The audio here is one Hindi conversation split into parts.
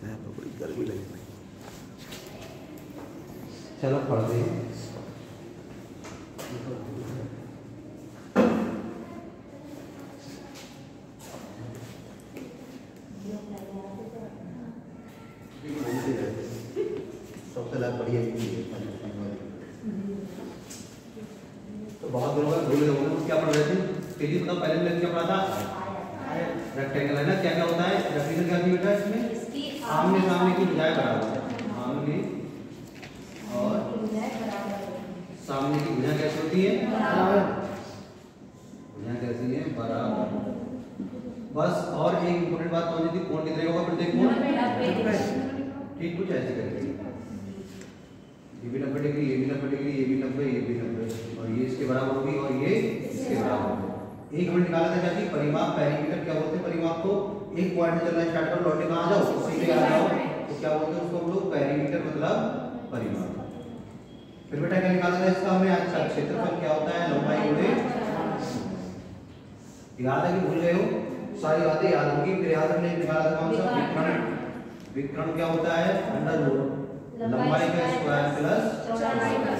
बड़ी गर्मी लगी भाई। चलो पढ़ते हैं। सबसे लाभ बढ़िया तो बहुत दिनों बाद भूल गए क्या पढ़ रहे थे। तेजी बताओ पहले में क्या पढ़ा था। रेक्टेंगल है ना, क्या क्या होता है रेक्टेंगल, क्या बेटा इसमें आमने सामने की भुजाएं बराबर है। आमने और सामने की भुजाएं कैसी होती है, भुजाएं कैसी है बराबर। बस और एक इंपॉर्टेंट बात कौन सी थी, कोण कितने होगा प्रत्येक कोण, ठीक कुछ ऐसे करके ये भी 90 डिग्री, ये भी 90 डिग्री, ये भी 90, ये भी 90 और ये इसके बराबर होगी और ये इसके बराबर होगी। एक मिनट निकाला था क्या चीज, परिमाप पैरामीटर क्या बोलते हैं परिमाप को। एक पॉइंट में चलना स्टार्ट करो, लौटे कहां जाओ सीधे आ जाओ तो क्या बोलते हैं उसको हम लोग पैरामीटर मतलब परिमाप। फिर बेटा क्या निकाला था इसका हमने आज का क्षेत्रफल क्या होता है, लंबाई गुणे। याद है कि भूल गए हो, सारी बातें याद होंगी। फिर याद रखने निकाला था कौन सा विकर्ण। विकर्ण क्या होता है अंडर रूट लंबाई का स्क्वायर प्लस चौड़ाई का।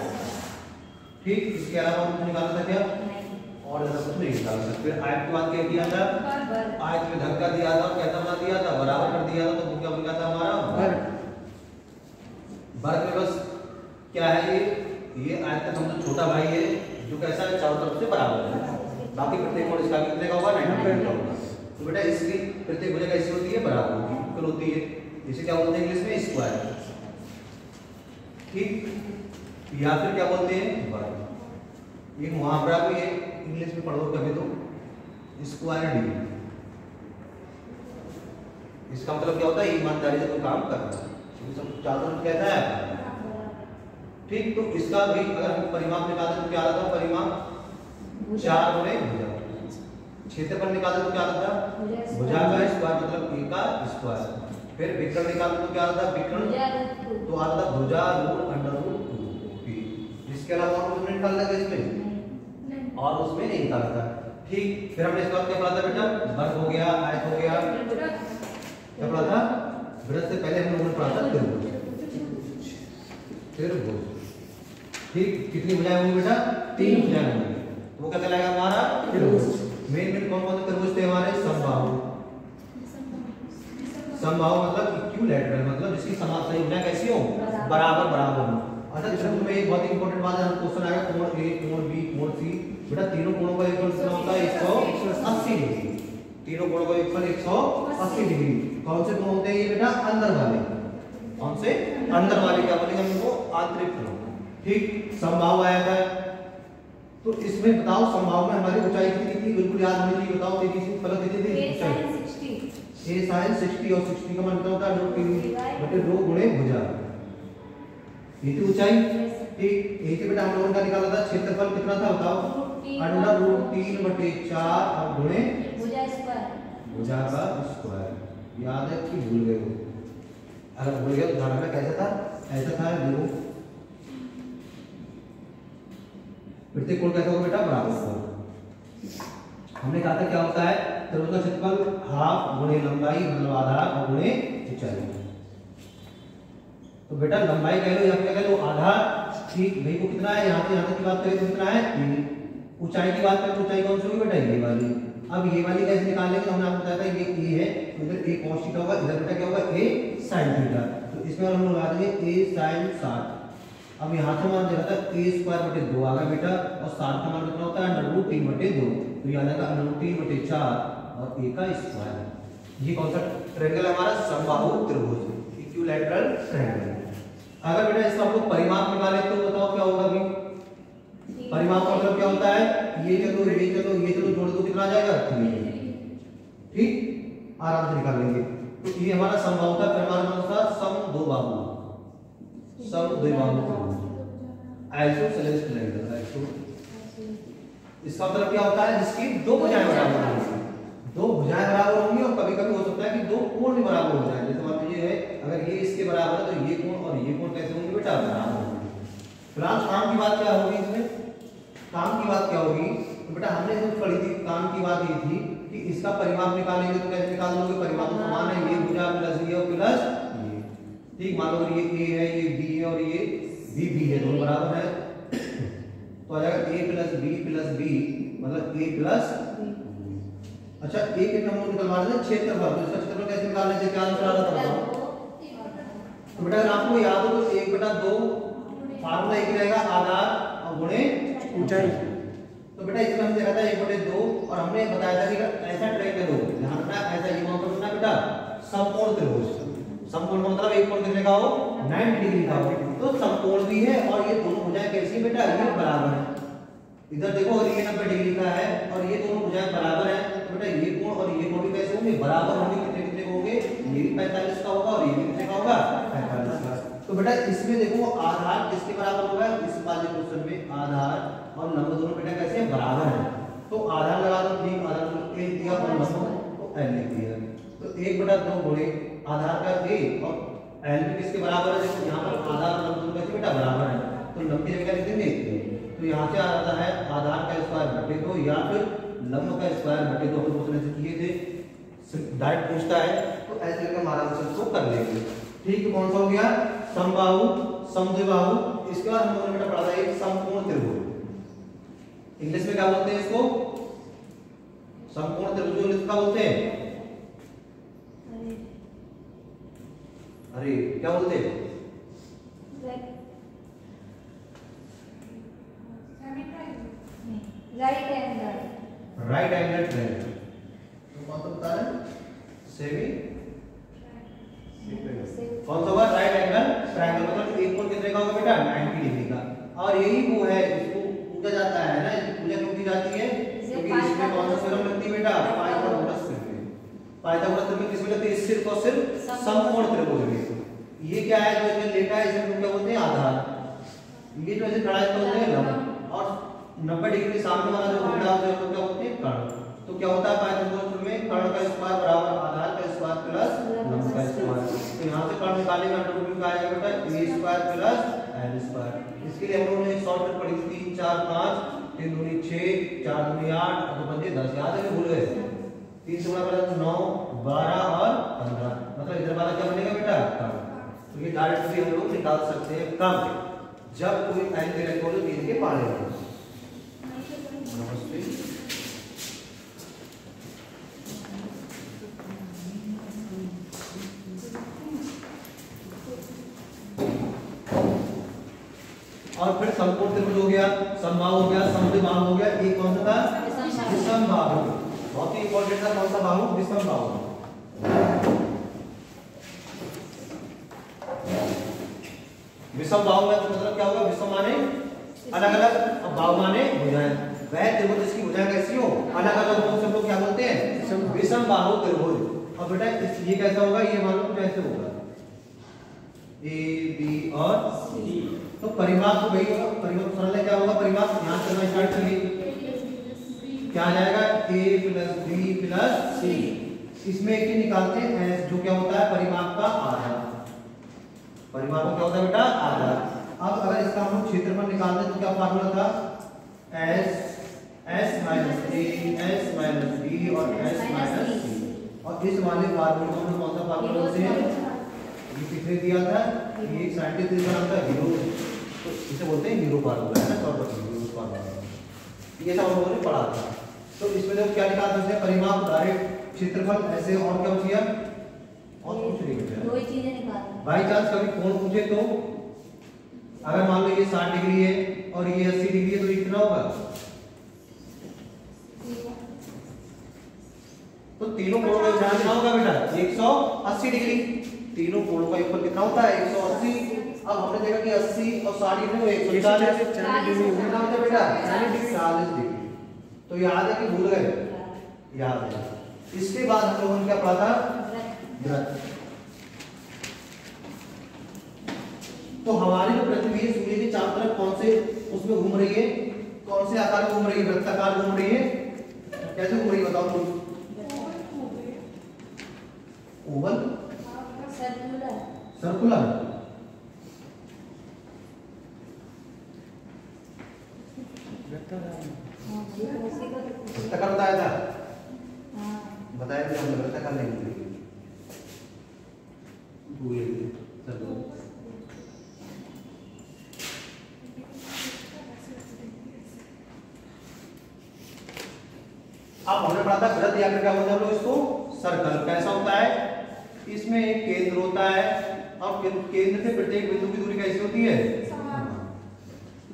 ठीक, इसके अलावा कुछ निकाला था क्या और ज्यादा कुछ नहीं निकाला था। फिर आयत के बाद क्या किया था, आयत में धक्का दिया था और कैसा बना दिया था, बराबर कर दिया था। तो वो क्या बन गया था हमारा वर्ग। वर्ग में बस क्या है ये आयत का सबसे छोटा भाई है जो कैसा है चारों तरफ से बराबर है। बाकी प्रत्येक कोण इसका कितने का होगा 90 का होगा। तो बेटा इसकी प्रत्येक भुजा कैसी होती है बराबर होती है, इक्वल होती है। इसे क्या बोलते हैं इंग्लिश में स्क्वायर। ठीक, या फिर क्या बोलते हैं वर्ग। ये मुहावरा भी है इंग्लिश में पढ़ो कभी तो, स्क्वायर डी। इसका मतलब क्या होता है ईमानदारी से कोई काम करना है, सब चारों कहता है। ठीक, तो इसका भी अगर हम परिमाप निकालें तो क्या आता है परिमाप 4 गुणे भुजा। क्षेत्रफल निकालें तो क्या आता है भुजा का स्क्वायर मतलब a का स्क्वायर। फिर विकर्ण निकालें तो क्या आता है विकर्ण तो आता है भुजा रूट अंडर रूट 2। इसके अलावा और कुछ नहीं निकालना है इसमें और उसमें नहीं निकाला था। ठीक, फिर हमने इसके बाद क्या पढ़ा था बेटा, वर्ग हो गया, आयत हो गया, क्या पढ़ा था वृत्त से पहले हम लोगों ने पढ़ा था त्रिभुज। त्रिभुज ठीक, कितनी भुजाएं होंगी बेटा 3 भुजाएं होंगी। तो वो क्या कहलाएगा हमारा त्रिभुज। मेन कौन कौन से त्रिभुज थे हमारे, समबाहु। समबाहु मतलब इक्विलैटरल मतलब जिसकी समांतर भुजाएं कैसी हो बराबर बराबर हो। अच्छा त्रिभुज में एक बहुत इंपॉर्टेंट बात है, क्वेश्चन आएगा कोण ए कोण बी कोण सी। बेटा तीनों कोणों का योगफल कितना होता है 180 डिग्री। तीनों कोणों का योगफल 180 डिग्री। कौन से कोण होते हैं ये बेटा अंदर वाले, कौन से अंदर वाले क्या बोलेंगे हम इनको आंतरिक कोण। ठीक, समबाहु आया था तो इसमें बताओ समबाहु में हमारी ऊंचाई कितनी थी, बिल्कुल याद होनी चाहिए। बताओ तेजी से फलक कितनी थी ऊंचाई a sin 60 और 60 का मान कितना होता है √3/2 गुणे भुजा। ये थी ऊंचाई। ठीक, यही से बेटा हम लोगों का निकाला था क्षेत्रफल कितना था बताओ √3/4 और गुणे भुजा का स्क्वायर। याद है कि भूल गए हो, अगर भूल गए तो ध्यान रखना कैसा था, ऐसा था देखो प्रत्येक कोण कैसा होगा बेटा बराबर होगा। हमने कहा था क्या होता है त्रिभुज का क्षेत्रफल हाफ गुणे लंबाई मतलब आधार और गुणे ऊंचाई। तो बेटा लंबाई कह लो या फिर कह लो आधार। ठीक, भाई को कितना है यहाँ से यहाँ तक की बात करें तो कितना है 3। ऊंचाई की बात करें तो ऊंचाई कौन सी होगी बेटा ये वाली। अब ये वाली कैसे निकालेंगे, हमने आपको बताया था ये a है, इधर a cos थीटा होगा, इधर बेटा क्या होगा a sin थीटा। तो इसमें हम लोग लगा देंगे a sin 60। अब यहाँ से मान देना था a²/2 आ गया बेटा और 60 का मान कितना होता है √3/2। तो ये आ जाएगा √3/4 और a का स्क्वायर। ये कौन सा ट्रायंगल है हमारा समबाहु त्रिभुज इक्विलैटरल ट्रायंगल। अगर बेटा इसका आपको परिमाप निकाले तो बताओ क्या होगा अभी। परिमाप का मतलब क्या होता है ये चलो ये चलो ये चलो जोड़ दो कितना आ जाएगा 3। ठीक, आराम से निकाल लेंगे। तो ये हमारा समबाहु का परिमाण कौन सा समद्विबाहु आइसोसेलेस ट्रायंगल। इसका मतलब क्या होता है जिसकी 2 भुजाएं बराबर होंगी। 2 भुजाएं बराबर होंगी और कभी-कभी हो सकता है कि 2 कोण भी बराबर हो जाए। जैसे मान लीजिए है अगर ये इसके बराबर है तो ये कोण और ये कोण कैसे होंगे बेटा बराबर होंगे। फिलहाल काम की बात क्या होगी इसमें, काम की बात क्या होगी तो बेटा हमने जो पढ़ी थी काम की बात ये थी कि इसका परिमाप निकालेंगे तो कैसे निकाल लोगे, परिमाप तो समान है ये भुजा प्लस ये और प्लस ठीक, मान लो ये ए है, ये बी है और ये बी है, दोनों बराबर है तो आ जाएगा ए प्लस बी मतलब ए प्लस। अच्छा ए कितना हम लोग निकलवा रहे थे क्षेत्रफल, तो इसका क्षेत्रफल कैसे निकालने से क्या आंसर आ रहा था बताओ। तो बेटा अगर आपको याद हो तो 1/2 फार्मूला एक रहेगा आधार और गुणे ऊंचाई। तो बेटा इसमें हमने देखा था 1/2 और हमने बताया था कि ऐसा ट्रायंगल हो, ध्यान रखना ऐसा ये कौन सा बेटा समकोण त्रिभुज। समकोण का मतलब एक कोण कितने का हो 90 डिग्री का हो, तो समकोण भी है और ये दोनों भुजाएं कैसी बेटा ये बराबर है। इधर देखो और ये 90 डिग्री का है और ये दोनों भुजाएं बराबर है, तो बेटा ये कोण और ये कोण भी कैसे होंगे बराबर होंगे। कितने कितने होंगे, ये भी 45 का होगा और ये भी कितने का होगा 45 का। तो बेटा इसमें देखो आधार किसके बराबर होगा, इस वाले क्वेश्चन में आधार और लंब दोनों बेटा कैसे हैं बराबर है। तो आधार लगा दो, ठीक आधार को ए दिया और लंब को एल लिख दिया। तो 1/2 गुणे आधार का ए और एल भी किसके बराबर है, देखो यहाँ पर आधार और लंब दोनों कैसे बेटा बराबर है, तो लंब की जगह लिख देंगे। तो यहाँ से आ जाता है आधार का स्क्वायर बटे 2 या फिर लंब का स्क्वायर बटे 2 हम दूसरे से किए थे, डायरेक्ट पूछता है तो ऐसे करके हमारा आंसर को कर लेंगे। ठीक, कौन सा हो गया समबाहु समद्विबाहु। इसके बाद हम लोगों ने बेटा पढ़ा था एक समकोण त्रिभुज। इंग्लिश में क्या बोलते हैं इसको, समकोण त्रिभुज इंग्लिश का बोलते हैं, अरे क्या बोलते हैं राइट एंगल ट्रायंगल। तो कौन सा बता रहे हैं सेमी कौन सा होगा राइट एंगल ट्रायंगल, मतलब एक कोण कितने का होगा बेटा 90 डिग्री का। और यही वो है इसको पूजा जाता है ना, पूजा क्यों की जाती है क्योंकि इसमें कौन सा थ्योरम लगती है बेटा पाइथागोरस थ्योरम। पाइथागोरस थ्योरम किसमें लगती है, सिर्फ और सिर्फ समकोण त्रिभुज में। ये क्या है जो इसमें लेटा है इसे क्या बोलते हैं आधार, ये जो ऐसे खड़ा है तो बोलते हैं लंब, और 90 डिग्री के सामने वाला जो उल्टा होता है तो क्या बोलते हैं कर्ण। तो क्या होता है पाइथागोरस में कर्ण का स्क्वायर बराबर आधार का स्क्वायर प्लस लंब का स्क्वायर। तो यहां से कर्ण निकालेंगे अंडर रूट में आ जाएगा बेटा a square plus l square. इसके लिए हम लोगों ने शॉर्टकट पढ़ी थी 3 4 5 3 दूनी 6 4 दूनी 8 और 2 पंजे 10, याद है कि भूल गए। 3 से गुणा करें 9 12 और 15, मतलब इधर वाला क्या बनेगा बेटा कर्ण। तो ये डायरेक्ट भी हम लोग निकाल सकते हैं कब, जब कोई एल के रेक्ट हो तो 3 के पाले हो। नमस्ते। और फिर समकोण त्रिभुज हो गया, समबाहु हो गया, समद्विबाहु हो गया, एक कौन सा था विषमबाहु। बहुत ही इंपॉर्टेंट था कौन सा बाहु, विषमबाहु। विषमबाहु में मतलब क्या होगा, विषम माने अलग अलग और बाहु माने भुजाएं। वह त्रिभुज जिसकी भुजाएं कैसी हो अलग अलग हो सब लोग क्या बोलते हैं विषमबाहु त्रिभुज। और बेटा ये कैसा होगा, ये मान लो कुछ ऐसे होगा ए बी और सी। तो परिमाप तो वही होगा, परिमाप सरल है, क्या होगा परिमाप यहां से स्टार्ट करिए, क्या आ जाएगा a plus b plus c। इसमें एक ही निकालते हैं s, जो क्या होता है परिमाप का आधार। परिमाप का क्या होता है बेटा आधार। अब अगर इसका हम लोग क्षेत्रफल निकालते तो क्या फार्मूला था s minus a s minus b और s माइनस c। और इस वाले फार्मूले को हम कौन सा फार्मूला बोलते हैं, ये किसने दिया था, ये एक साइंटिस्ट का नाम था हीरो, तो इसे बोलते हैं हीरो फार्मूला है ना, शॉर्टकट हीरो फार्मूला। ये सब हम लोगों ने पढ़ा था। तो इसमें देखो क्या निकाल सकते हैं परिमाप डायरेक्ट क्षेत्रफल ऐसे, और क्या बचिया और कुछ नहीं बचा। दो ही चीजें निकालनी। बाई चांस कभी कोण पूछे तो अगर मान लो ये 60 डिग्री है और ये 80 डिग्री है तो ये कितना होगा, तो तीनों कोणों का ध्यान कितना होगा बेटा 180 डिग्री। तीनों कोणों का योगफल कितना होता है 180। अब हमने देखा कि 80 और 60 डिग्री 140 डिग्री कितना होता है बेटा 40 डिग्री। तो याद है कि भूल गए, याद है। इसके बाद हम लोगों ने क्या पढ़ा था वृत्त। तो हमारी जो पृथ्वी है सूर्य के चारों तरफ कौन से उसमें घूम रही है, कौन से आकार में घूम रही है, वृत्ताकार घूम रही है। कैसे घूम रही है बताओ तुम, ओवल सर्कुलर सर्कुलर वृत्ताकार बताया था, बताया था हमने वृत्ताकार नहीं भूल गए। अब हमने पढ़ा था वृत्त या फिर क्या बोलते हैं हम लोग इसको, सर्कल। कैसा होता है, इसमें एक केंद्र होता है और केंद्र से प्रत्येक बिंदु की दूरी कैसी होती है,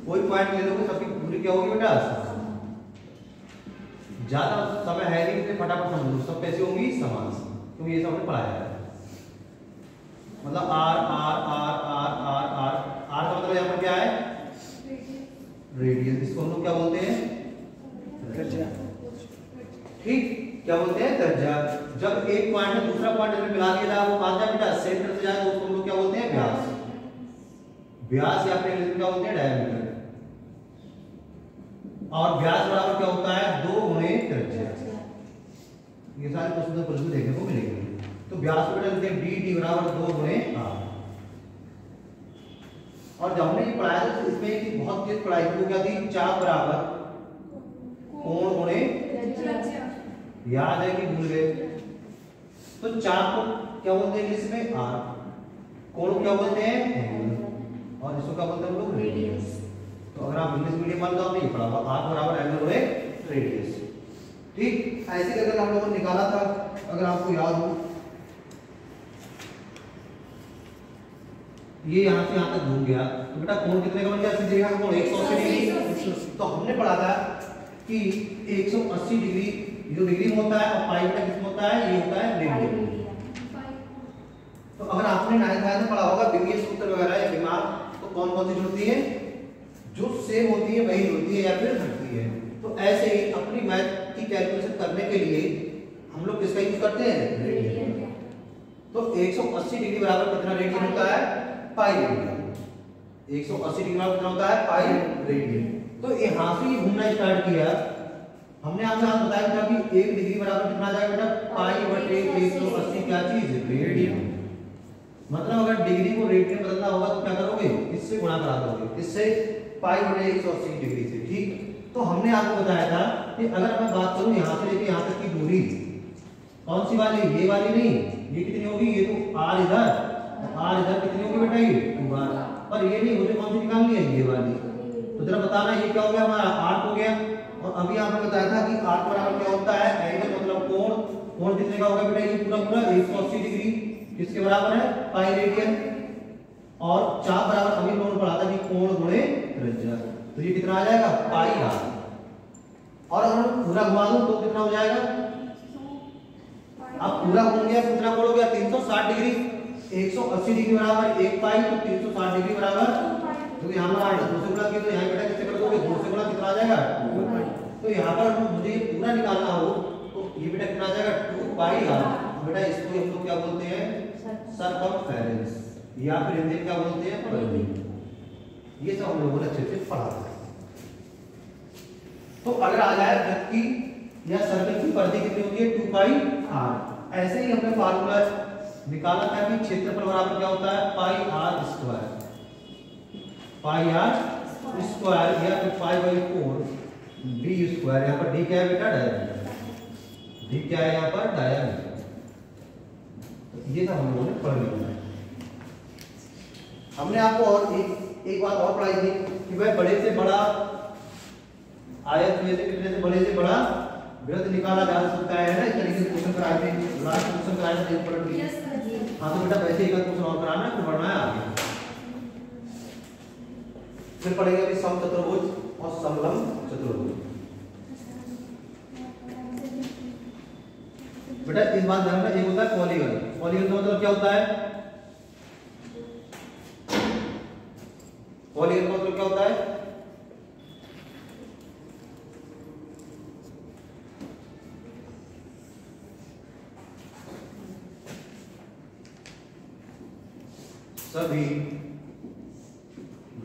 कोई पॉइंट ले लो सबकी दूरी क्या होगी बेटा, ज्यादा समय है नहीं इसलिए फटाफट समझ लो, सब कैसी होंगी, समान, क्योंकि ये सब हमने पढ़ाया है। मतलब R R R R R R R का मतलब यहाँ पर क्या है, रेडियस। इसको हम लोग क्या बोलते हैं, त्रिज्या। ठीक, क्या बोलते हैं, त्रिज्या। जब एक पॉइंट में दूसरा पॉइंट में मिला दिया जाए वो कहां जाए बेटा, सेंटर से जाए, तो उसको हम लोग क्या बोलते हैं, व्यास। व्यास या फिर इंग्लिश में क्या बोलते हैं, डायमीटर। और व्यास बराबर क्या होता है, 2 गुणे त्रिज्या। ये सारे क्वेश्चन तो देखने को मिलेंगे। तो व्यास को बेटा लिखते हैं डी, डी बराबर 2 गुणे आर। और जब हमने ये पढ़ाया था तो इसमें एक बहुत तेज पढ़ाई थी, वो क्या थी, चाप बराबर कोण गुणे, याद है कि भूल गए। तो चाप को क्या बोलते हैं इंग्लिश में, आर। कोण को क्या बोलते हैं, एंगल। और इसको क्या बोलते हैं हम लोग, रेडियस। तो अगर आप इंग्लिश मीडियम वाले तो आपने ये पढ़ा होगा, आर बराबर एंगल गुणे रेडियस। ठीक, ऐसे करके हम लोगों ने निकाला था, अगर आपको याद हो। ये यहाँ से यहाँ तक घूम गया, तो बेटा कोण कितने का बन गया, सीधे का कोण 180 डिग्री। तो हमने पढ़ा था कि 180 डिग्री जो डिग्री में होता है, और पाई बेटा किसमें होता है, ये होता है रेडियन। तो अगर आपने 9th में पढ़ा होगा विमीय सूत्र वगैरह या दिमाग, तो कौन कौन सी जुड़ती है, जो सेम होती है वही जुड़ती है या फिर हटती है। तो ऐसे ही अपनी मैथ की कैलकुलेशन करने के लिए हम लोग किसका यूज करते हैं, रेडियन। तो 180 डिग्री बराबर कितना रेडियन होता है, पाई रेडियन। 180 डिग्री बराबर कितना होता है, पाई रेडियन। तो यहाँ से ये घूमना स्टार्ट किया, हमने आपसे आज बताया था कि 1 डिग्री बराबर कितना जाएगा बेटा, पाई बटे 180 क्या चीज, रेडियन। मतलब अगर डिग्री को रेडियन बदलना होगा तो क्या करोगे, इससे गुणा करा दोगे, इससे पाई बटे 180 डिग्री से। ठीक, तो हमने आपको बताया था कि अगर मैं बात करूं यहाँ से लेके यहाँ तक की दूरी, कौन सी वाली, ये वाली नहीं, ये कितनी होगी, ये तो आर इधर, आर इधर कितनी होगी बेटा, ये 2r। पर ये नहीं, मुझे कौन सी निकालनी है, ये वाली। तो जरा बताना ये क्या हो गया हमारा, आर हो गया। और अभी आपने बताया था कि आर बराबर क्या होता है, एंगल मतलब कोण। कोण कितने का होगा बेटा, ये पूरा पूरा 180 डिग्री, किसके बराबर है, पाई रेडियन। और चाप बराबर अभी लोगों ने पढ़ा था कि कोण गुणे त्रिज्या, तो ये कितना आ जाएगा, पाई आर। और अगर हम पूरा घुमा दूं तो कितना हो जाएगा, अब पूरा घूम गया, कितना कोण हो गया, 360 डिग्री। 180 डिग्री बराबर 1 पाई, तो 360 डिग्री बराबर, तो यहाँ पर 2 से गुणा किया तो यहाँ बेटा किससे कर दोगे, 2 से गुणा कितना आ जाएगा, 2 पाई। तो यहाँ पर मुझे पूरा निकालना हो तो ये बेटा कितना आ जाएगा, 2 पाई आर। बेटा इसको हम लोग क्या बोलते हैं, सरकमफेरेंस, या फिर हिंदी में क्या बोलते हैं, परिधि। ये सब हम लोगों ने अच्छे से पढ़ा था। तो अगर आ जाए वृत्त की या सर्कल की परिधि कितनी होती है, 2 पाई आर। ऐसे ही हमने फार्मूला निकाला था कि क्षेत्रफल बराबर क्या होता है, pi are square, pi are square या फिर पाई बाई 4 डी स्क्वायर। यहाँ पर डी क्या है बेटा, डायमीटर। डी क्या है यहाँ पर, डायमीटर। तो ये सब हम लोगों ने पढ़ लिया है। हमने आपको और एक बात और पढ़ाई थी कि भाई बड़े से बड़ा आयत में से कितने से बड़े से बड़ा वृत्त निकाला जा सकता है ना। इस तरीके से क्वेश्चन कराए थे, लास्ट क्वेश्चन कराया था पढ़ लिया। हाँ तो बेटा वैसे एक क्वेश्चन और कराना है, फिर बढ़ना है आगे। फिर पढ़ेंगे अभी समचतुर्भुज और समलंब चतुर्भुज। बेटा इस बात ध्यान रखना, एक होता है पॉलीगन। पॉलीगन का मतलब क्या होता है, पॉलीगन का मतलब क्या होता है, सभी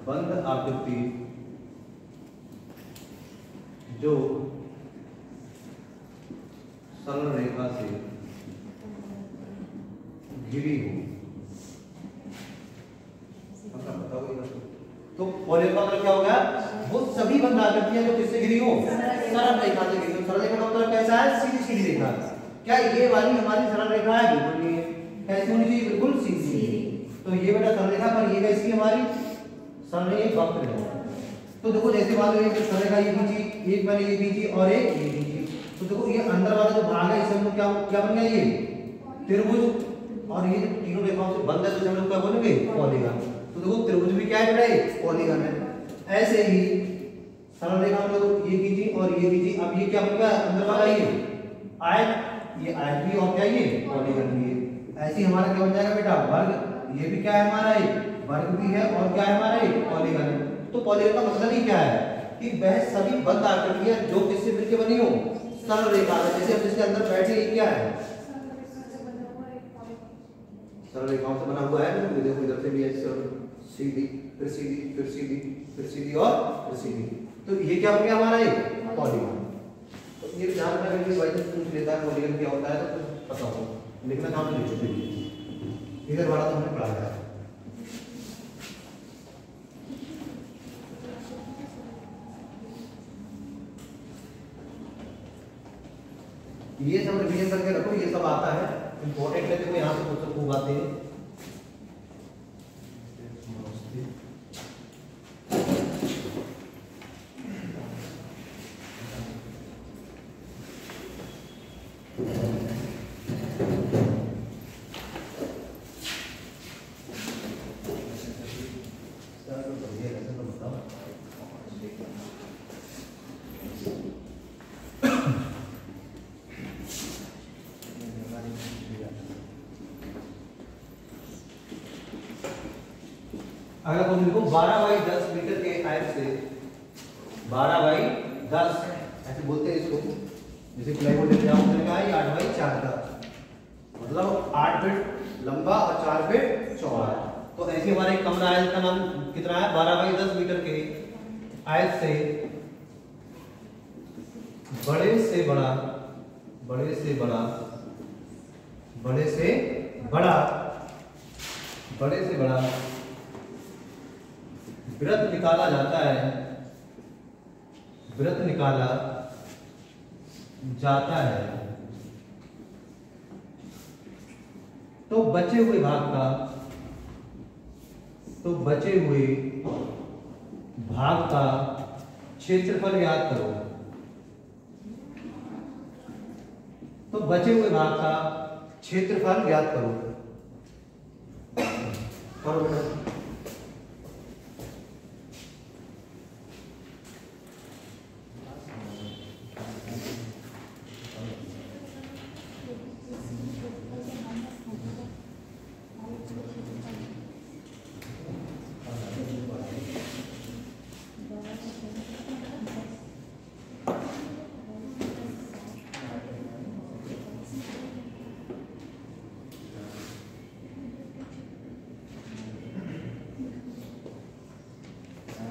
बंद आकृति जो सरल रेखा से घिरी हो। तो पॉलीगन का मतलब क्या हो गया, वो सभी बंद आकृतियां जो किससे घिरी हो, सरल रेखा से घिरी हो। सरल रेखा का मतलब कैसा है, सीधी सीधी रेखा। क्या ये वाली हमारी सरल रेखा है, बिल्कुल नहीं है। कैसी होनी चाहिए, बिल्कुल सीधी। तो ये बेटा सरल रेखा, पर ये कैसी हमारी सरल एक वक्र है। तो देखो जैसे मान लो एक सरल रेखा ये खींची, एक मैंने ये खींची और एक ये खींची, तो देखो ये अंदर वाला जो भाग है इसे हम लोग क्या क्या बन गया, ये त्रिभुज, और ये तीनों रेखाओं से बंद है तो हम लोग क्या बोलेंगे, पॉलीगन। तो देखो त्रिभुज भी क्या है बेटा, ये पॉलीगन है। ऐसे ही सरल रेखा हम लोग ये कीजिए और ये कीजिए। अब ये क्या बन गया, अंदर वाला ये आयत, ये आयत भी और क्या ये पॉलीगन भी है। ऐसे ही हमारा क्या बन जाएगा बेटा, वर्ग। ये भी क्या है हमारा, ये वर्ग भी है और क्या है हमारा, ये पॉलीगन है। तो पॉलीगन का मतलब ही क्या है कि वह सभी बंद आकृतियां जो किससे मिलकर बनी हो, सरल रेखा है। जैसे हम इसके अंदर बैठे, ये क्या है, सरल रेखाओं से बना हुआ है। तो देखो इधर से भी ऐसे सीधी, फिर सीधी, फिर सीधी, फिर सीधी और फिर सीधी। तो ये क्या हो गया हमारा, ये पॉलीगन। तो ये ध्यान रखना कि भाई जब पूछ लेता है पॉलीगन क्या होता है तो पता हो, लिखना काम नहीं लिखते, इधर वाला तो हमने पढ़ा है। ये सब रिवीजन करके रखो, ये सब आता है, इंपॉर्टेंट है। देखो यहाँ से कुछ खूब आते हैं। अगर तुम लिखो 12 बाई 10 मीटर के आयत से 12 बाई 10 ऐसे बोलते हैं इसको, जैसे प्लाईवुड का है 8 बाई 4 का, मतलब 8 फीट लंबा और 4 फीट चौड़ा। तो ऐसे हमारा एक कमरा आयत का नाम कितना है, 12 बाई 10 मीटर के आयत से बड़े से बड़ा, बड़े से बड़ा, बड़े से बड़ा, बड़े से बड़ा वृत्त निकाला जाता है, वृत्त निकाला जाता है। तो बचे हुए भाग का, तो बचे हुए भाग का क्षेत्रफल याद करो। तो बचे हुए भाग का क्षेत्रफल याद करो। करो बेटा।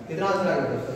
कितना आंसर आ गया दोस्तों?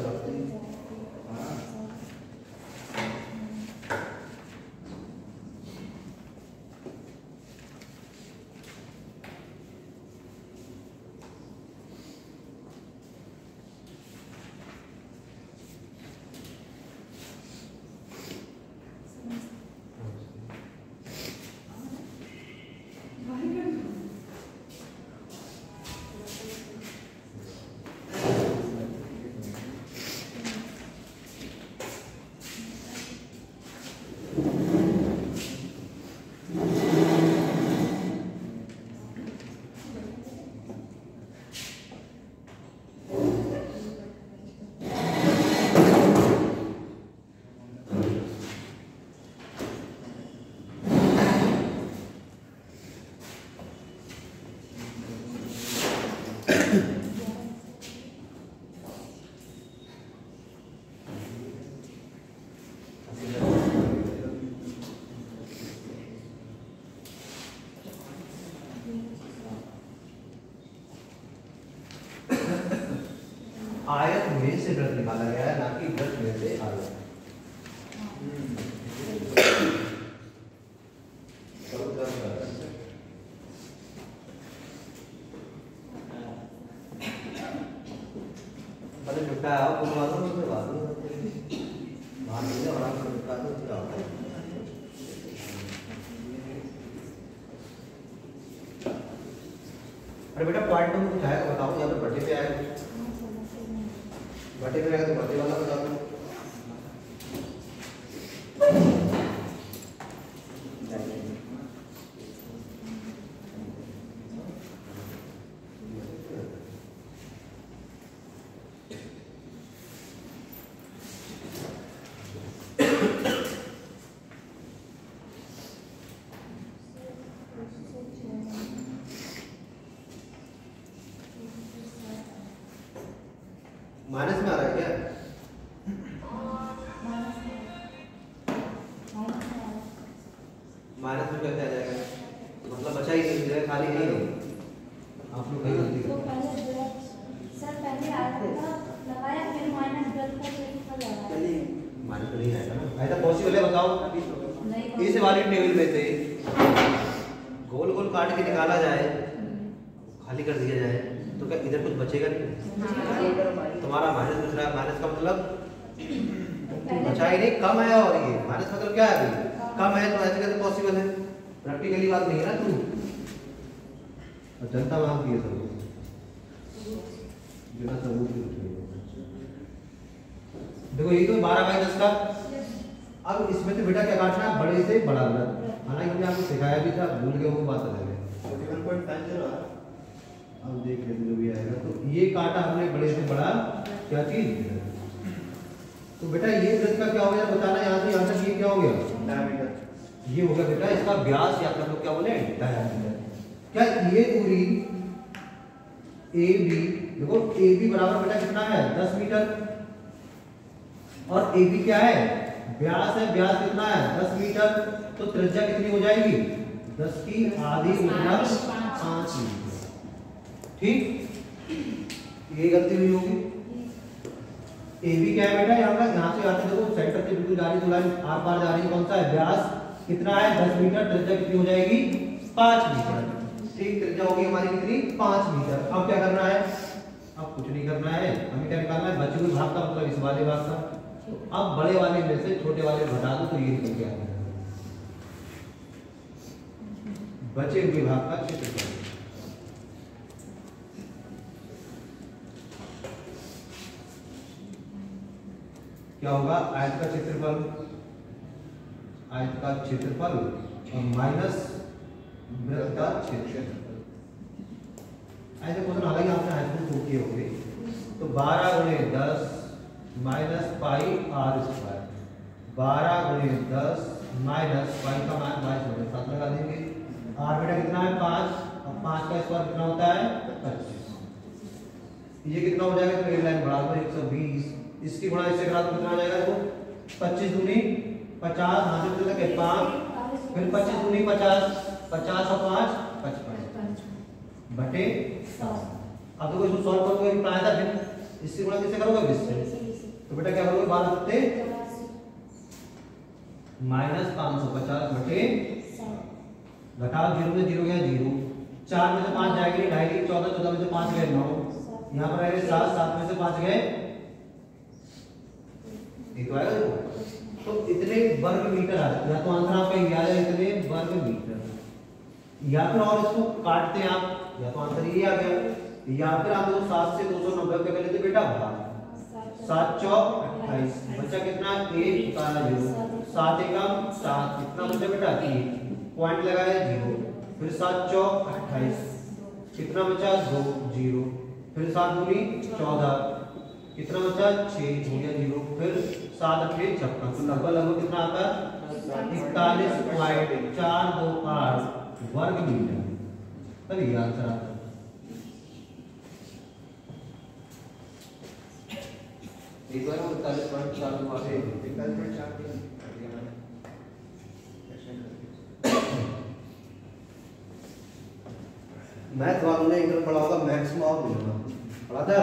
आयत में से वृत्त निकाला गया है, ना कि वृत्त में से आयत। पहले छुट्टा आओ तुम मानो उसमें बात बाहर निकले और आप छुट्टा तो क्या होता है। अरे बेटा पॉइंट में कुछ आएगा बताओ, यहाँ पे बटे पे आएगा, बटे पे आएगा तो बटे वाला बता दो। माइनस में आ रहा है क्या? माइनस में कैसे आ जाएगा? मतलब बचा ही नहीं, जगह खाली नहीं है। आप लोग कहीं गलती तो कर पहले आया था लगाया, फिर माइनस 12 का सिंपल लगाया। चलिए माइनस नहीं आएगा ना, ऐसा पॉसिबल है? बताओ। नहीं इस वाली टेबल में से गोल गोल काट के निकाला जाए, खाली कर दिया जाए, तो क्या इधर कुछ बचेगा नहीं? तुम्हारा माइनस बच रहा है, माइनस का मतलब बचा ही नहीं, कम है। और ये माइनस मतलब क्या है? अभी कम है, तो ऐसे कैसे पॉसिबल है? प्रैक्टिकली बात नहीं है ना तू, और जनता मांगती है सबूत, बिना सबूत के कुछ नहीं होगा। देखो ये तो 12/10 का। अब इसमें तो बेटा क्या काटना है? बड़े से बड़ा वृत्त। हालांकि हमने आपको सिखाया भी था, भूल गए वो बात अलग है। 41.50 अब देख लेते जो भी आएगा। तो ये काटा हमने बड़े से बड़ा क्या चीज? तो बेटा ये वृत्त का क्या हो गया बताना, यहाँ से यहाँ तक ये क्या हो गया? डायमीटर। ये हो गया बेटा इसका व्यास, या फिर लोग क्या बोले? डायमीटर। क्या ये पूरी AB, देखो AB बराबर बेटा कितना है? 10 मीटर। और AB क्या है? व्यास है। व्यास कितना है? 10 मीटर। तो त्रिज्या कितनी हो जाएगी? 10 की आधी मतलब 5 मीटर। ठीक, ये गलती हुई होगी। AB क्या है बेटा? यहाँ से आते देखो सेंटर से बिल्कुल जा रही, तो लाइन आर पार जा रही है। कौन सा है? व्यास कितना है? 10 मीटर। त्रिज्या कितनी हो जाएगी? 5 मीटर। ठीक, त्रिज्या होगी हमारी कितनी? 5 मीटर। अब क्या करना है? अब कुछ नहीं करना है, हमें क्या निकालना है? बचे हुए भाग का मतलब इस वाले भाग का। तो अब बड़े वाले में से छोटे वाले घटा दो, तो ये निकल के आ जाएगा बचे हुए भाग का क्षेत्रफल। क्या होगा? आयत का क्षेत्रफल, आयत का क्षेत्रफल और माइनस वृत्त का क्षेत्रफल। ऐसे क्वेश्चन हालांकि आपने हाई स्कूल किए होंगे। तो 12 × 10 minus pi are square, 12 × 10 minus pi का मान 22 साथ लगा देंगे। आर बेटा कितना है? 5, और 5 का स्क्वायर कितना होता है? 25। ये कितना हो जाएगा? तो ये लाइन बढ़ा दो 120, इसकी गुणा इससे करा तो कितना आ जाएगा? देखो 25 दूनी 50, हाथ में तक 5, फिर 25 दूनी 50, 50 और 5 55 बटे 7। अब देखो इसको सॉल्व करोगे भी पाया था, फिर इससे गुणा किससे करोगे? 20 से। तो बेटा क्या करोगे? 12 सत्ते माइनस 550 बटे, घटाओ 0 में 0 गया 0, 4 में से 5 जाएंगे 2.5, 14, 14 में से 5 गए 9, यहाँ पर आएगा 7, 7 में से 5 गए, एक आएगा देखो। तो इतने वर्ग मीटर आ जाए, या तो आंसर आपका ये आ जाए इतने वर्ग मीटर, या फिर और इसको काटते हैं आप, या तो आंसर ये आ गया, या फिर आप देखो 7 से 290 के पहले तो बेटा भाग 7 चौक 28, बचा कितना? 1 का 0, 7 एकम 7, कितना बचा बेटा? 1, पॉइंट लगाया 0, फिर 7 चौक 28, कितना बचा? 2 0, फिर 7 दूनी 14, कितना बचा? 6 हो गया 0, फिर 7 8 56, तो लगभग लगभग कितना आता है? 41.428 वर्ग मीटर। तब ये आंसर आता है। एक बार 41.4 मैथ वालों ने इंटर पढ़ा होगा, मैक्सिमम और मिलेगा पढ़ा था।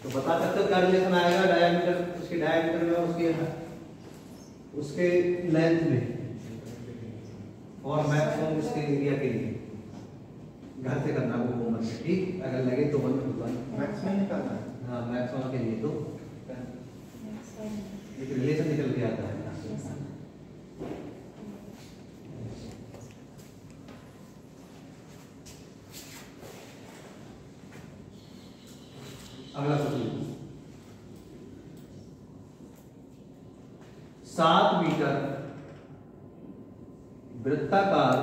तो बता सकते हो क्या रिलेशन आएगा डायमीटर, उसके डायमीटर में, उसके लेंथ में, और मैक्सिमम उसके एरिया के लिए। घर से करना वो होमवर्क है, ठीक? अगर लगे तो मैक्सिमम निकालना है। हाँ, मैक्सिमम के लिए तो एक रिलेशन निकल के आता है। अगला क्वेश्चन, 7 मीटर वृत्ताकार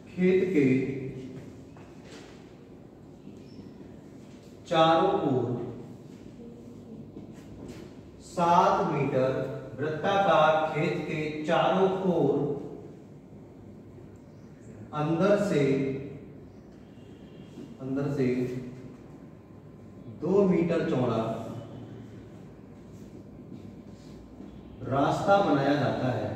खेत के चारों ओर 7 मीटर वृत्ताकार खेत के चारों ओर अंदर से 2 मीटर चौड़ा रास्ता बनाया जाता है।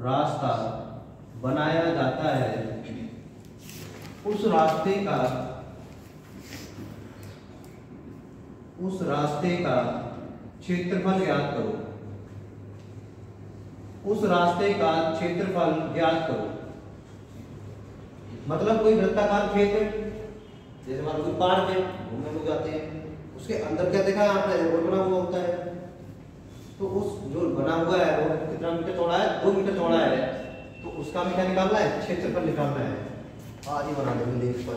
रास्ता बनाया जाता है, उस रास्ते का क्षेत्रफल ज्ञात करो। उस रास्ते का क्षेत्रफल ज्ञात करो। मतलब कोई वृत्ताकार क्षेत्र, जैसे मान लो कोई पार्क है, घूमने लोग जाते हैं, उसके अंदर क्या देखा आपने, रोड बना हुआ होता है, तो उस जो बना हुआ है वो कितना मीटर चौड़ा है, 2 मीटर चौड़ा है, तो उसका हमें क्या निकालना है, क्षेत्रफल निकालना है। आज ही बना देंगे लेख पर।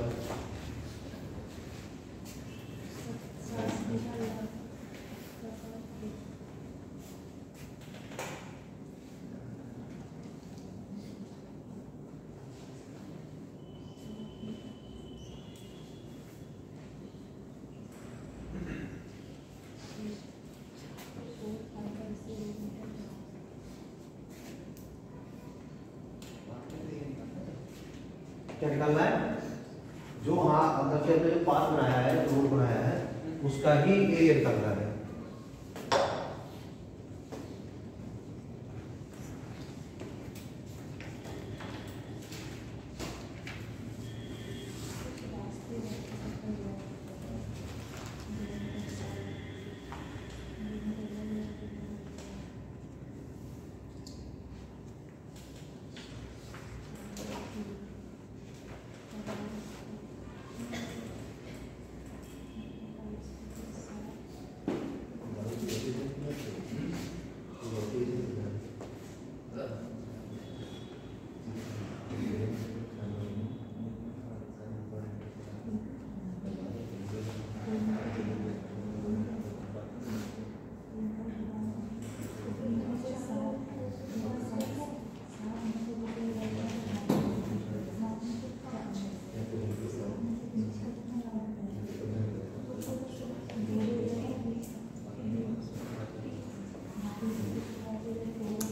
क्या निकालना है, जो हाँ अंदर से जो पार्क बनाया है, रोड बनाया है, उसका ही एरिया निकालना है।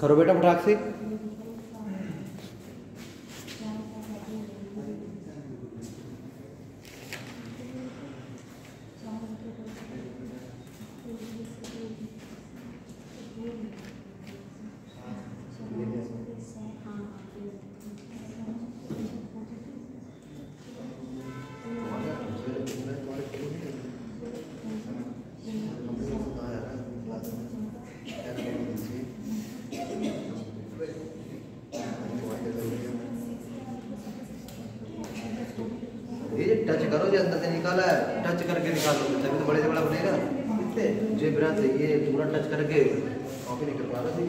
करो बेटा फटाक से। ये टच करो, जो अंदर से निकाला है टच करके निकालो, तभी तो बड़े से बड़ा बनेगा। कितने जे ब्रत ये पूरा टच करके कॉपी निकल पा रहा है।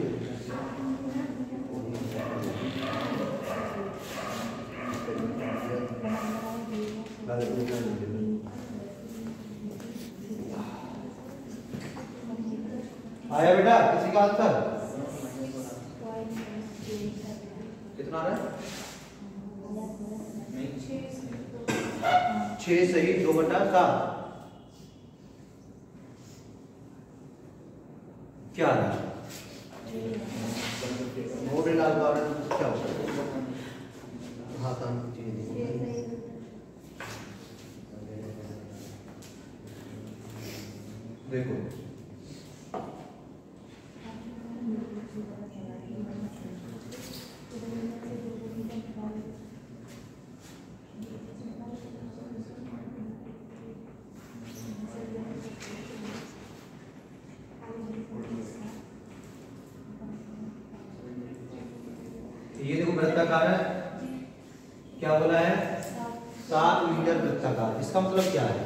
आया बेटा किसी का आंसर कितना आ रहा है? 6 सही 2/7 क्या आ रहा है? मोड़े लाल बार क्या होता है? हाथ देखो ये देखो वृत्ताकार है, क्या बोला है 7 मीटर वृत्ताकार। इसका मतलब क्या है?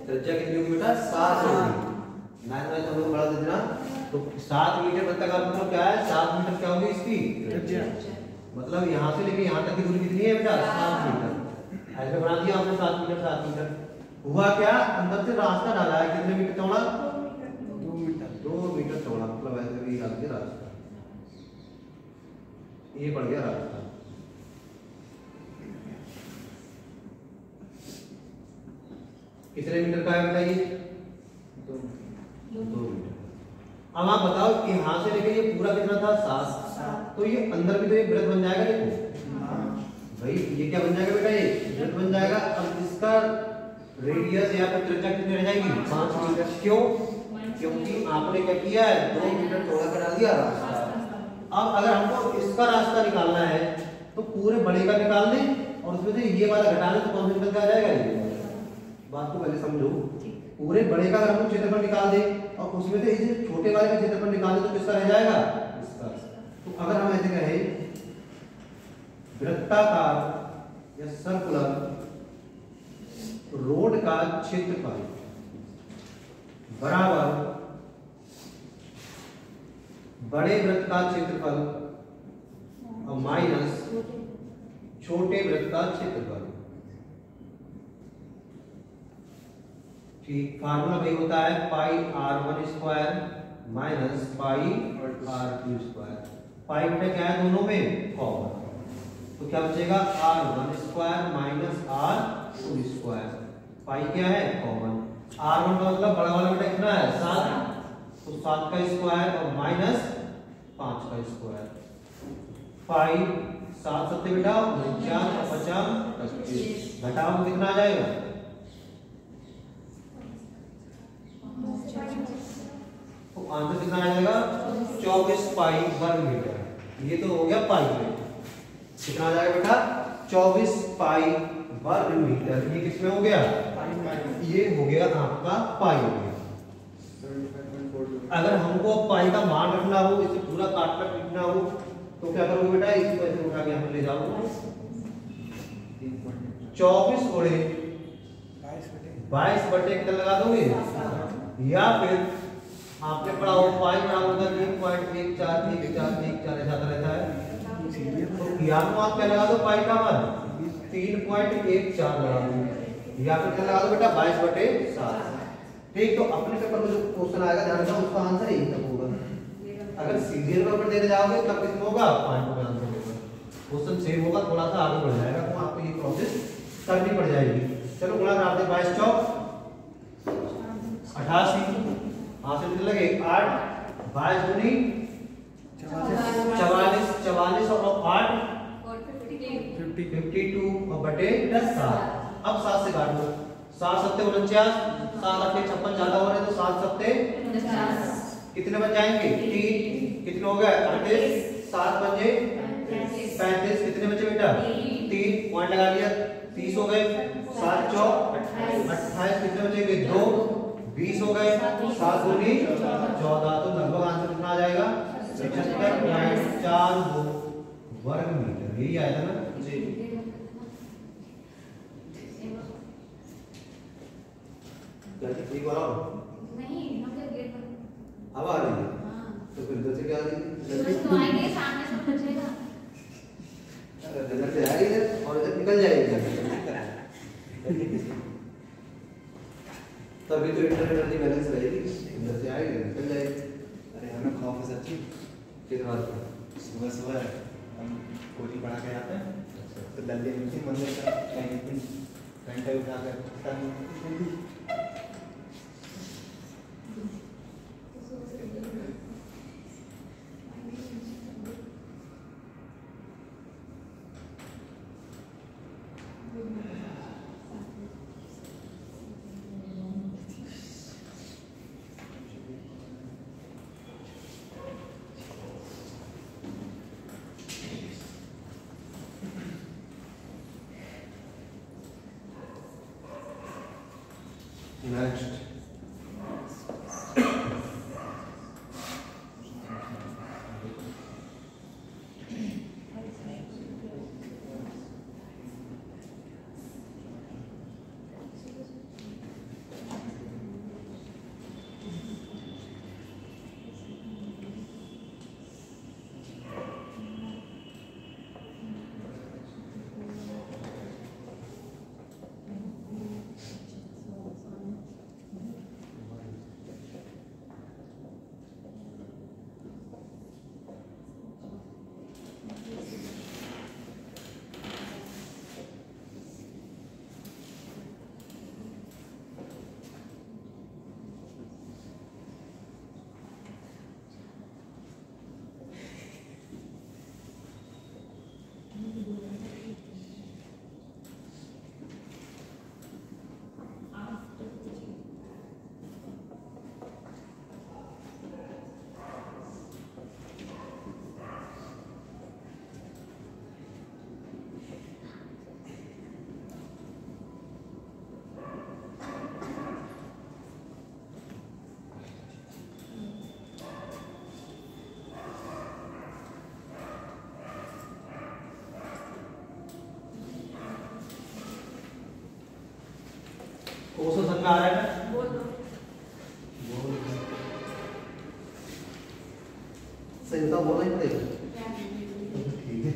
त्रिज्या कितनी होगी बेटा? 7 होगी। 9 में हम लोग बढ़ा दे देना, तो 7 मीटर वृत्ताकार मतलब क्या है? 7 मीटर क्या होगी इसकी त्रिज्या। मतलब यहाँ से लेके यहाँ तक की दूरी कितनी है बेटा? 7 मीटर। ऐसे बना दिया हमने 7 मीटर 7 मीटर। हुआ क्या, अंदर से रास्ता डाला है, कितने मीटर चौड़ा? 2 मीटर चौड़ा। मतलब ऐसे भी डाल के रास्ता, ये पड़ गया रास्ता। कितने मीटर का है बेटा ये? 2 मीटर। अब आप बताओ कि यहाँ से लेके ये पूरा कितना था 7, तो ये अंदर भी तो एक वृत्त बन जाएगा। देखो भाई ये क्या बन जाएगा बेटा, ये वृत्त बन जाएगा। अब इसका रेडियस या फिर त्रिज्या कितनी रह जाएगी 5 मीटर। क्यों? क्योंकि आपने क्या किया है 2 मीटर थोड़ा कर डाल दिया रास्ता। अब अगर हमको इसका रास्ता निकालना है तो पूरे बड़े का निकाल लें और उसमें से ये वाला घटा लें तो कौन सा निकल के आ जाएगा, ये बात को पहले समझो। पूरे बड़े का अगर हम क्षेत्रफल निकाल दें और उसमें से इस छोटे वाले का क्षेत्रफल निकाल दें तो किसका रह जाएगा, इसका। तो अगर हम ऐसे कहें वृत्ताकार या सर्कुलर रोड का क्षेत्रफल बराबर बड़े वृत्त का क्षेत्रफल और माइनस छोटे वृत्त का क्षेत्रफल। ठीक, फार्मूला वही होता है pi r1 square minus pi r2 square. Pi बटा क्या है दोनों में कॉमन, तो क्या बचेगा r1 square minus r2 square. पाई क्या है कॉमन। r1 का मतलब बड़ा वाला बेटा कितना है 7, तो 7 का स्क्वायर और माइनस 5 का स्क्वायर। पाई 7 सत्ते बेटा 49 और 50 25, घटाओ कितना आ जाएगा, तो आंसर कितना आ जाएगा 24 पाई वर्ग मीटर। ये तो हो गया पाई में, कितना आ जाएगा बेटा 24 पाई वर्ग मीटर। ये किसमें हो गया, ये हो गया आपका पाई हो गया। अगर हमको पाई का मान रखना हो, इसे पूरा काट कर लिखना हो तो क्या करोगे बेटा, इसको ऐसे उठा के यहाँ ले जाओ 24 गुणे 22 बटे कितना लगा दोगे, या फिर आपने पढ़ा हो पाई बराबर होता है 3.1414 ऐसा रहता है, तो यहाँ को आप क्या लगा दो पाई का मान 3.14 लगा दो, या फिर क्या लगा दो बेटा 22/7। ठीक, तो अपने पेपर में जो क्वेश्चन आएगा ध्यान रखना उसका आंसर यही तक होगा। अगर सीधे तौर पर देने जाओगे तब कितना होगा 5 का आंसर होगा, क्वेश्चन सेम होगा, थोड़ा सा आगे बढ़ जाएगा, तो आपको ये प्रोसेस करनी पड़ जाएगी। चलो गुणा करा दे 22 चौक 88, हां से कितने लगे 8, 22 दूनी 44, 44 और 8 52 और बटे 7। अब 7 से काट लो, 7 सत्ते 49, 7 8 56 ज्यादा हो रहे तो 7 सत्ते 49, कितने बच जाएंगे 3, कितने हो गए 38, 7 बचे 35, कितने बचे बेटा 3, पॉइंट लगा लिया 30 हो गए, 7 चौक 28, कितने बचेंगे 2, 20 हो गए, 7 दूनी 14, तो लगभग आंसर कितना आ जाएगा 75.42 वर्ग मीटर। यही आया था ना जी। एक बार और नहीं, हम तो गेट पर अब आ रही है, हां तो फिर इधर से क्या आ रही है, तो आएंगे सामने से बचेगा, इधर से आ रही है और इधर निकल जाएगी, तभी तो इंटरनल एनर्जी बैलेंस रहेगी, इधर से आएगी निकल जाएगी। अरे हमें खौफ है सच्ची, किस बात का, सुबह सुबह हम कोटी पढ़ा के आते हैं तो दल्ले मिलती मंदिर का कहीं घंटे उठा कर में आ रहा है ना? बोल दो। सही बताओ, बोलना ही पड़ेगा। ठीक है,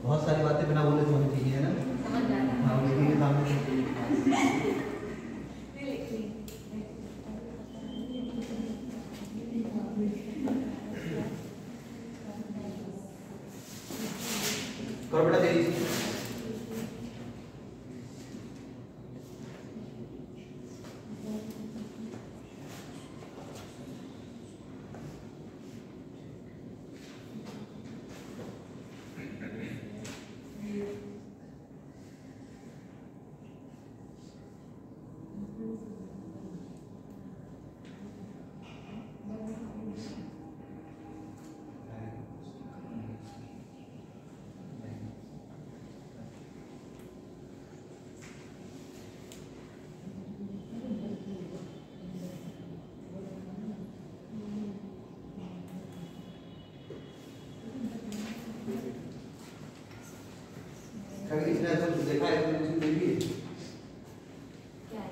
बहुत सारी बातें बिना बोले तो होनी चाहिए, है ना? समझ जाता है। हाँ, ठीक है, सामने करो बेटा तेरी। कभी किसी ने ऐसा देखा है तो उसने देखी है? क्या है?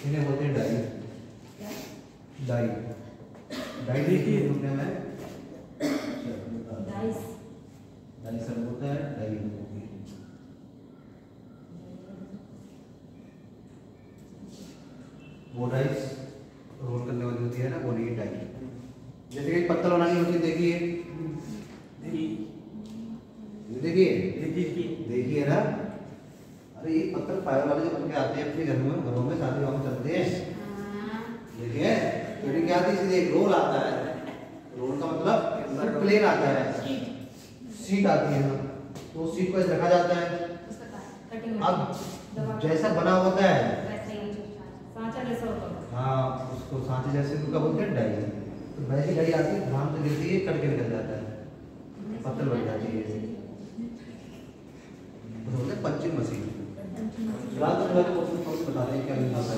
इन्हें बोलते हैं डाई। क्या? डाई। डाई देखी है तुमने? मैं डाइस। डाई सर होता है, डाई होती है। वो डाइस रोल करने वाली होती है ना, वो नहीं डाई। जैसे कि पत्तल बनानी होती है, देखिए देखिए ना। अरे ये पत्थर फाइबर वाले जो बन के आते हैं अपने घरों में शादी वाम चलते हैं, देखिए तो ये क्या आती है, सीधे एक रोल आता है। रोल का मतलब प्लेन आता है, सीट आती है ना, तो उस सीट को ऐसे रखा जाता है। अब जैसा बना होता है, हाँ, उसको सांचे जैसे उनका बोलते हैं डाई। तो वैसी डाई आती है, धाम से गिरती है, कट के निकल जाता है, पत्थर बन जाती है। बोलते हैं पंचिंग मशीन। रात में वाले क्वेश्चन बता रहे हैं क्या लिखा है।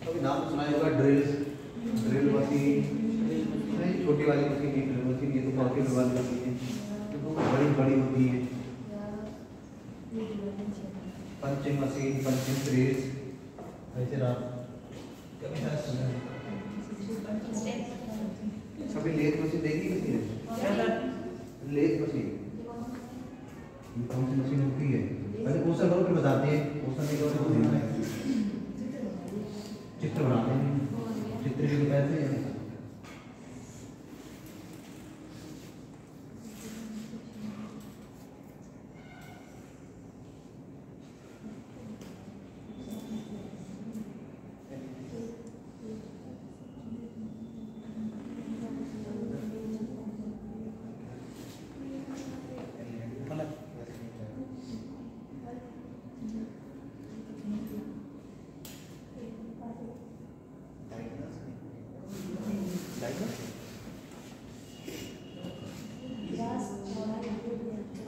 अभी नाम सुना होगा ड्रिल, ड्रिल मशीन। नहीं, छोटी वाली मशीन ये ड्रिल मशीन, ये तो पॉकेट वाली मशीन है, तो बड़ी बड़ी होती है। पंचिंग मशीन, पंचिंग प्रेस, ऐसे आप कभी ना सुना कभी लेथ मशीन देखी किसी ने? लेथ मशीन कौन सी मशीन होती है? पहले क्वेश्चन करो फिर बताते हैं। क्वेश्चन नहीं करो चित्र बनाते हैं, चित्र भी कैसे हैं?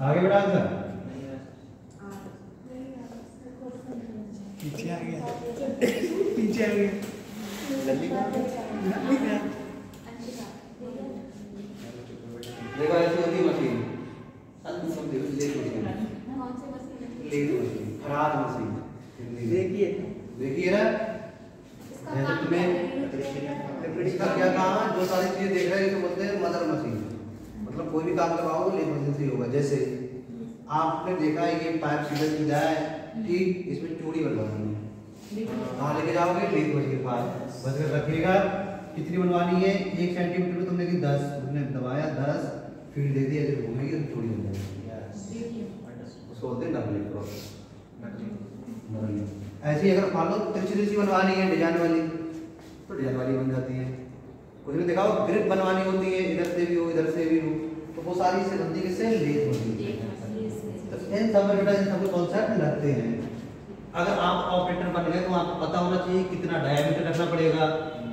आगे बढ़ा आंसर पीछे आ गया, पीछे आ गया। देखो ऐसी होती मशीन, सब देखो लेथ मशीन, कौन सी मशीन? लेथ मशीन, फराद मशीन देखिए ना। इसका जैसे काम तुम्हें इसका क्या काम है, जो सारी चीजें देख रहे हैं इसे बोलते हैं मदर मशीन। मतलब कोई भी काम करवाओ लेथ मशीन से ही होगा। जैसे आपने देखा है ये पाइप सीधा सीधा है, ठीक, इसमें चूड़ी बनवानी है, कहाँ लेके जाओगे? लेथ मशीन के पास। बस कर रखिएगा कितनी बनवानी है, 1 सेंटीमीटर में तुमने की 10, तुमने दबाया 10 फीट दे दिया, जब घूमेगी तो चूड़ी बन जाएगी। उसको बोलते हैं नकली क्रॉस। ऐसे ही अगर मान लो तिरछी तिरछी बनवानी है डिजाइन वाली, तो डिजाइन वाली बन जाती है। कुछ ने देखा हो ग्रिप बनवानी होती है, इधर से भी हो इधर से भी हो, तो वो सारी से बनती किससे? Lathe machine. तो इन सब में बेटा इन सब कॉन्सेप्ट लगते हैं। अगर आप ऑपरेटर बन गए तो आपको पता होना चाहिए कितना डायमीटर रखना पड़ेगा,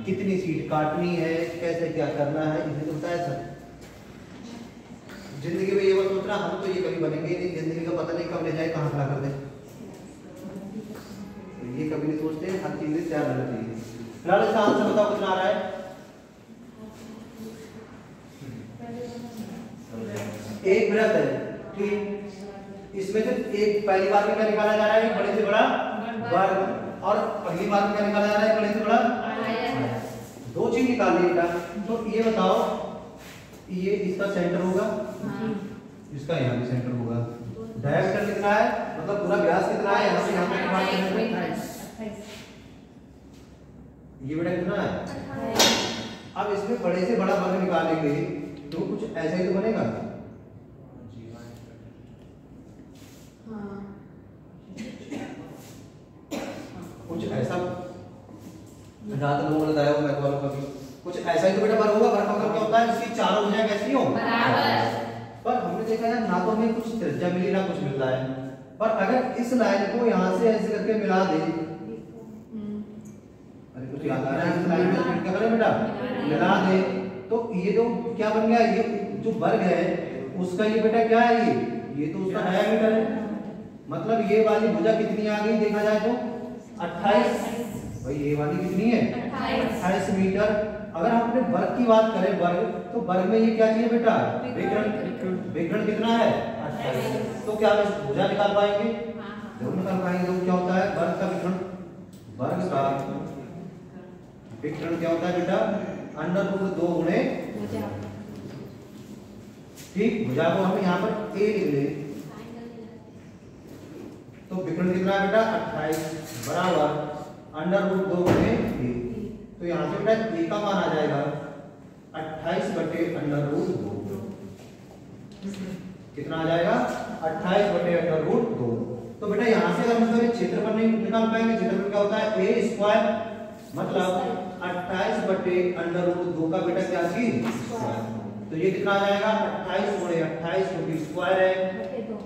कितनी सीट काटनी है, कैसे क्या करना है, इसे तो बताया सर। जिंदगी में ये मत सोचना हम तो ये कभी बनेंगे नहीं, जिंदगी का पता नहीं कब ले जाए कहाँ खड़ा कर दे, तो ये कभी नहीं सोचते, हर चीज से तैयार रहना चाहिए। फिलहाल इसका आंसर बताओ कितना आ रहा है। एक मिनट है ठीक, इसमें से एक पहली बार में क्या निकाला जा रहा है, बड़े से बड़ा वर्ग, और पहली बार में क्या निकाला जा रहा है, बड़े से बड़ा। दो चीज निकालनी है बेटा। तो ये बताओ, ये इसका सेंटर होगा, इसका यहाँ भी सेंटर होगा। डायमीटर कितना है, मतलब पूरा व्यास कितना है, यहाँ से यहाँ तक बात करेंगे। ये बेटा कितना है। अब इसमें बड़े से बड़ा वर्ग निकालेंगे तो कुछ ऐसा ही तो बनेगा। कुछ ऐसा जहाँ तक लोगों ने बताया हो, मैं तो कभी कुछ ऐसा ही तो बेटा वर्ग होगा। वर्ग का मतलब क्या होता है, इसकी चारों भुजाएं कैसी हो, बराबर। पर हमने देखा यार ना तो हमें कुछ त्रिज्या मिली ना कुछ मिल रहा है, पर अगर इस लाइन को यहाँ से ऐसे करके मिला दे, अरे कुछ याद आ रहा है, इस लाइन में क्या करें बेटा, मिला दे, तो ये जो क्या बन गया, ये जो वर्ग है उसका ये बेटा क्या है, ये तो उसका डायमीटर है। मतलब ये वाली भुजा कितनी आ गई देखा जाए तो 28, भाई ये वाली कितनी है 28 मीटर। अगर हम अपने वर्ग की बात करें, वर्ग तो वर्ग में ये क्या चाहिए बेटा, विकर्ण। विकर्ण कितना है 28। तो क्या हम इस भुजा निकाल पाएंगे, जरूर निकाल पाएंगे। तो क्या होता है वर्ग का विकर्ण, वर्ग का विकर्ण क्या होता है बेटा, √2 गुणे, ठीक, भुजा को हम यहाँ पर a लिख ले, तो विकर्ण कितना है बेटा 28 बराबर √2 गुणे a। तो यहाँ से बेटा a का मान आ जाएगा 28/√2। कितना आ जाएगा 28/√2। तो बेटा यहाँ से अगर मतलब क्षेत्रफल नहीं निकाल पाएंगे, क्षेत्रफल क्या होता है a स्क्वायर, मतलब 28/√2 का बेटा क्या चीज स्क्वायर। तो ये कितना आ जाएगा 28 गुणे 28 क्योंकि स्क्वायर है,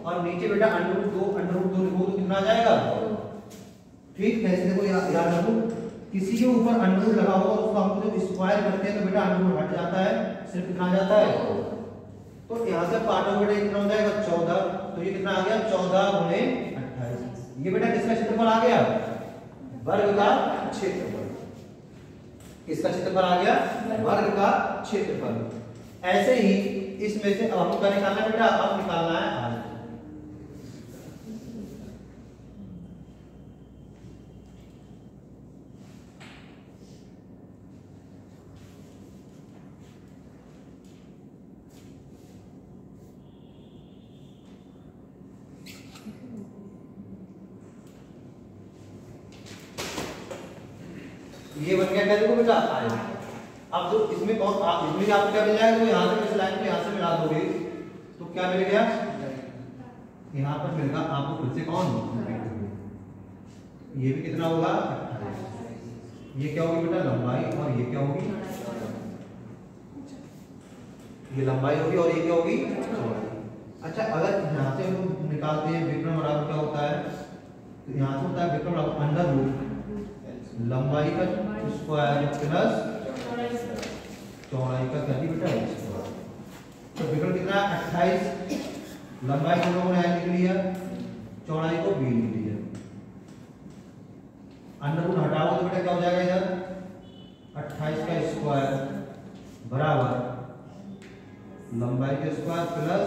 और नीचे बेटा √2 लिखो तो कितना आ जाएगा, ठीक। कैसे देखो याद रखो, किसी के ऊपर √ लगा होगा उसको हम जब स्क्वायर करते हैं तो बेटा √ हट जाता है, सिर्फ कितना आ जाता है। तो यहाँ से पार्ट बेटा कितना हो जाएगा 14। तो ये कितना आ गया 14 गुणे 28। ये बेटा किसका क्षेत्रफल आ गया, वर्ग का क्षेत्रफल। किसका क्षेत्रफल आ गया, वर्ग का क्षेत्रफल। ऐसे ही इसमें से अब हमको क्या निकालना है बेटा, अब निकालना है आयत। ये बन गया क्या देखो बेटा आयत। अब जो इसमें कौन इसमें आपको क्या मिल जाएगा, तो यहाँ से इस लाइन को यहाँ से मिला दोगे तो क्या मिल गया, यहाँ पर मिलेगा आपको फिर से कौन, ये भी कितना होगा 28। ये क्या होगी बेटा लंबाई, और ये क्या होगी, ये लंबाई होगी और ये क्या होगी चौड़ाई। अच्छा अगर यहाँ से हम निकालते हैं विकर्ण बराबर क्या होता है, तो यहाँ से होता है विकर्ण √, लंबाई का स्क्वायर प्लस चौड़ाई का क्या बेटा स्क्वायर। तो विकर्ण कितना 28, लंबाई को लोगों ने लिख लिया, चौड़ाई को b लिख लिया। √ हटाओ तो बेटा क्या हो जाएगा इधर 28 का स्क्वायर बराबर लंबाई का स्क्वायर प्लस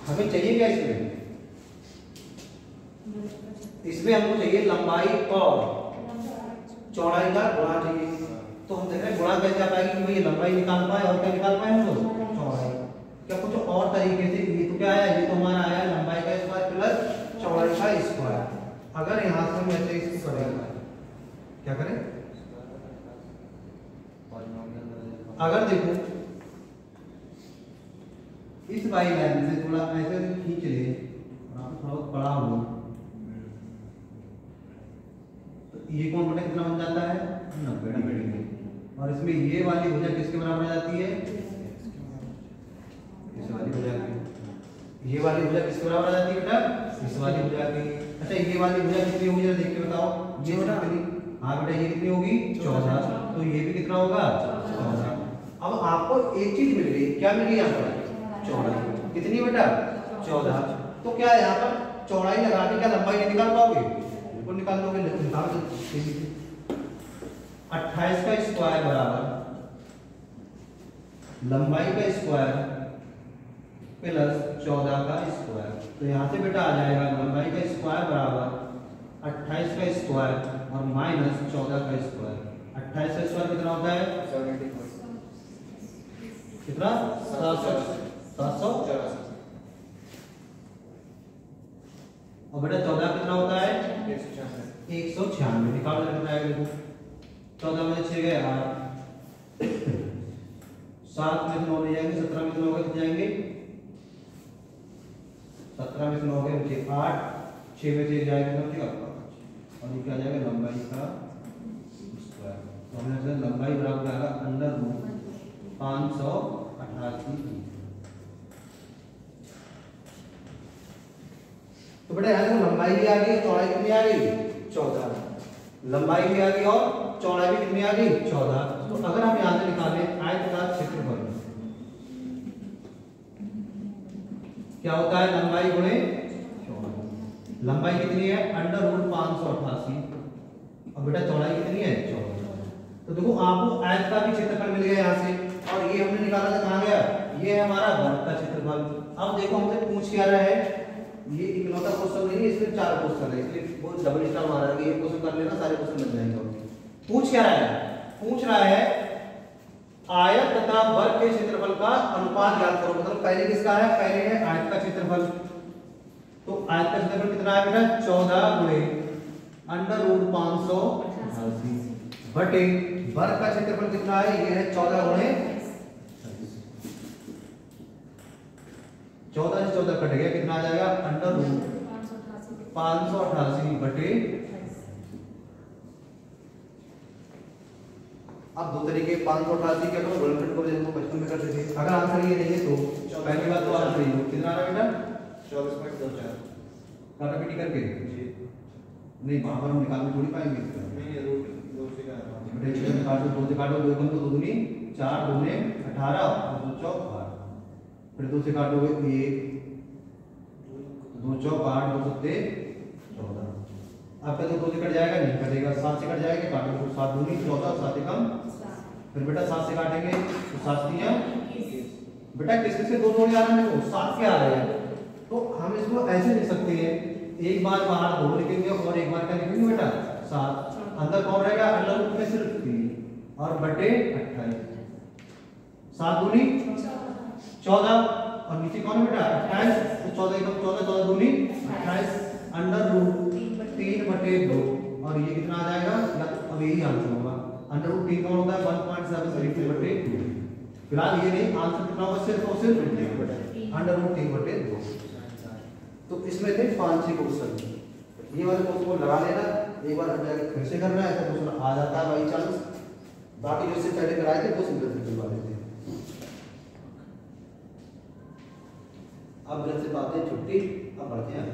हमें चाहिए क्या इसमें हमको चाहिए लंबाई और चौड़ाई का गुणा चाहिए। तो हम देख रहे हैं गुणा कैसे आ पाएगी, क्योंकि ये लंबाई निकाल पाए और क्या निकाल पाए हम लोग चौड़ाई। क्या कुछ और तरीके से, ये तो क्या आया, ये तो हमारा आया लंबाई का स्क्वायर प्लस चौड़ाई का स्क्वायर। अगर यहाँ से हम ऐसे इसकी करें, क्या करें, अगर देखो इस वाई लाइन से थोड़ा ऐसे खींच ले, थोड़ा बड़ा हो, ये कोण बटा कितना बन जाता है 90 डिग्री। और इसमें ये वाली भुजा किसके बराबर आ जाती है, इस वाली भुजा की। ये वाली भुजा किसके बराबर आ जाती है बेटा, इस वाली भुजा की। अच्छा ये वाली भुजा कितनी होगी जरा देख के बताओ। ये कितनी? हाँ बेटा ये कितनी होगी 14। तो ये भी कितना होगा 14। अब आपको एक चीज मिल गई, क्या मिल गई यहाँ पर? चौड़ाई। कितनी बेटा? 14। तो क्या यहाँ पर चौड़ाई लगा के क्या लंबाई नहीं निकाल पाओगे? बिल्कुल निकाल लोगे। निकाल दो। 28 का स्क्वायर बराबर लंबाई का स्क्वायर प्लस 14 का स्क्वायर। तो यहाँ से बेटा आ जाएगा लंबाई का स्क्वायर बराबर 28 का स्क्वायर और माइनस 14 का स्क्वायर। 28 का स्क्वायर कितना होता है? 74 कितना? 700। और बेटा 14 कितना होता है? 196। निकालो कितना आएगा देखो। 14 में 6 गए 8, 7 में 9 ले जाएंगे, 17 में 9 कितने जाएंगे? 17 में 9 गए बचे 8, 6 में 6 जाएगा तो क्या? और ये क्या आ जाएगा? लंबाई का स्क्वायर। तो हमने लंबाई बराबर आएगा अंडर रूट 588। तो बेटा यहाँ देखो लंबाई भी आ गई, चौड़ाई कितनी आ गई? 14। लंबाई भी आ गई और चौड़ाई भी कितनी आ गई? 14। तो अगर हम यहाँ से निकालें आयताकार क्षेत्रफल, क्या होता है? लंबाई गुणे चौड़ाई। लंबाई कितनी है? Under root 588। और बेटा चौड़ाई कितनी है? 14। तो देखो आपको आयत का भी क्षेत्रफल मिल गया यहाँ से, और ये हमने निकाला था कहाँ गया? ये है हमारा वर्ग का क्षेत्रफल। अब देखो हमसे पूछ क्या रहा है, ये इकलौता क्वेश्चन नहीं है, इसमें 4 क्वेश्चन है, इसलिए वो डबल स्टार मारा है कि एक क्वेश्चन कर लेना, सारे क्वेश्चन बन जाएंगे। पूछ क्या रहा है? पूछ रहा है आयत तथा वर्ग के क्षेत्रफल का अनुपात ज्ञात करो। मतलब पहले किसका है? पहले है आयत का क्षेत्रफल। तो आयत का क्षेत्रफल कितना है बेटा? 14 गुणे अंडर रूट 588 बटे वर्ग का क्षेत्रफल कितना है? ये है 14 गुणे 14 से 14 कट गया, कितना आ जाएगा? अंडर रूट 588 बटे। अब दो तरीके 588 के अपन गुणनखंड को जैसे बचपन में करते थे। अगर आंसर ये नहीं है तो पहली बात तो आंसर ये कितना आ रहा है बेटा? 24.24 काटापीटी करके नहीं, वहां पर हम निकाल के थोड़ी पाएंगे। नहीं ये रूट 2 से का बेटा इसमें काटो, 2 से काटो, 2 गुना 2 दूनी 4, 2 ने 18 और 2 चौक 8। फिर 2 से काटोगे 1, 2 चौक 8, 2 सत्ते 14। आपका तो 2 से कट जाएगा, नहीं कटेगा। 7 से कट जाएगा, काटो तो 7 दूनी 14, 7 कम। फिर बेटा 7 से काटेंगे तो 7 दिया बेटा किसके 2 जोड़ आ रहे हैं? 7 के आ रहे हैं। तो हम इसको ऐसे लिख सकते हैं, एक बार बाहर 2 लिखेंगे और एक बार क्या लिखेंगे बेटा? 7। अंदर कौन रहेगा? अंडर रूट में सिर्फ 3 और बटे 28। 7 दूनी 14 और नीचे कौन है बेटा? 28। तो 14 एकदम 14, 14 दूनी 28 अंडर रूट 3 बटे 2। और ये कितना आ जाएगा? या तो अब यही आंसर होगा। अंडर रूट 3 कौन होता है? 1.732 बटे 2। फिलहाल ये नहीं, आंसर कितना होगा? सिर्फ और सिर्फ अंडर रूट 3 बटे 2। तो इसमें थे 5-6 क्वेश्चन। ये वाले क्वेश्चन को लगा लेना, एक बार फिर से करना है तो क्वेश्चन आ जाता है बाई चांस। बाकी जो से पहले कराए थे वो सिंपल सिंपल वाले थे। अब घर से बातें छुट्टी, अब बढ़ते हैं।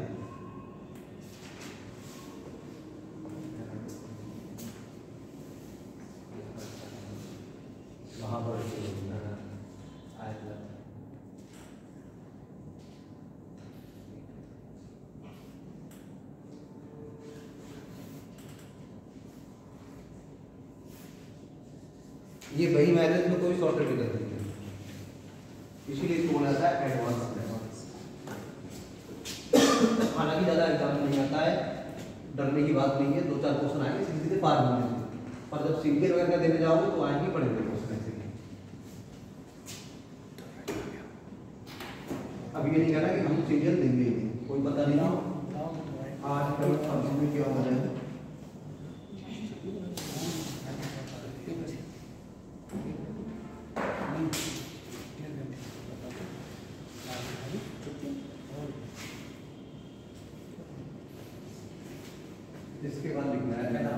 वहां पर ये वही मैनेज में कोई शॉर्टकट नहीं कर सकते, इसीलिए इसको बोला जाता है एडवांस। हालांकि ज़्यादा एग्जाम नहीं आता है, डरने की बात नहीं है। 2-4 क्वेश्चन आएंगे सीधे सीधे पार होने से, पर जब सीधे वगैरह का देने जाओगे तो आएंगे पड़ेंगे क्वेश्चन ऐसे। अब ये नहीं कहना कि हम सीरियल देंगे, कोई पता नहीं आज कल क्या हो जाए। इसके बाद लिखना है ना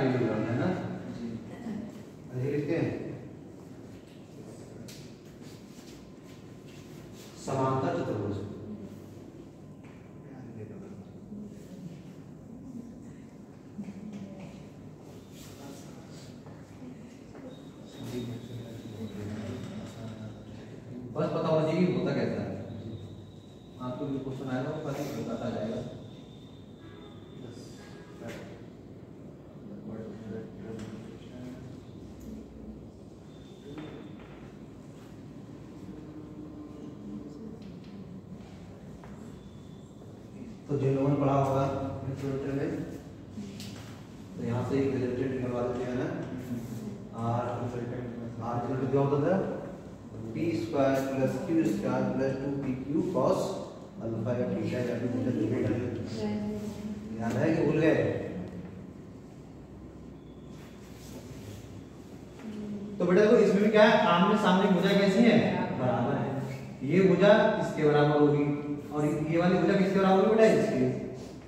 कार्य विवरण है ना, ये लिखते हैं समांतर चतुर्भुज। बस पता होना चाहिए होता कैसा है। आपको जो क्वेश्चन आएगा वो पता जाएगा। तो जिन लोगों ने पढ़ा होगा इंट्रोडक्शन में, तो यहाँ से एक रिजल्टेंट निकलवा देते हैं ना, आर रिजल्ट क्या होता था, p square plus q square plus 2pq cos alpha या थीटा या फिर याद है कि भूल गए? तो बेटा देखो इसमें भी क्या है, आमने सामने भुजा कैसी है, बराबर है। ये भुजा इसके बराबर होगी और ये वाली भुजा किसके बराबर होगी बेटा, इसके।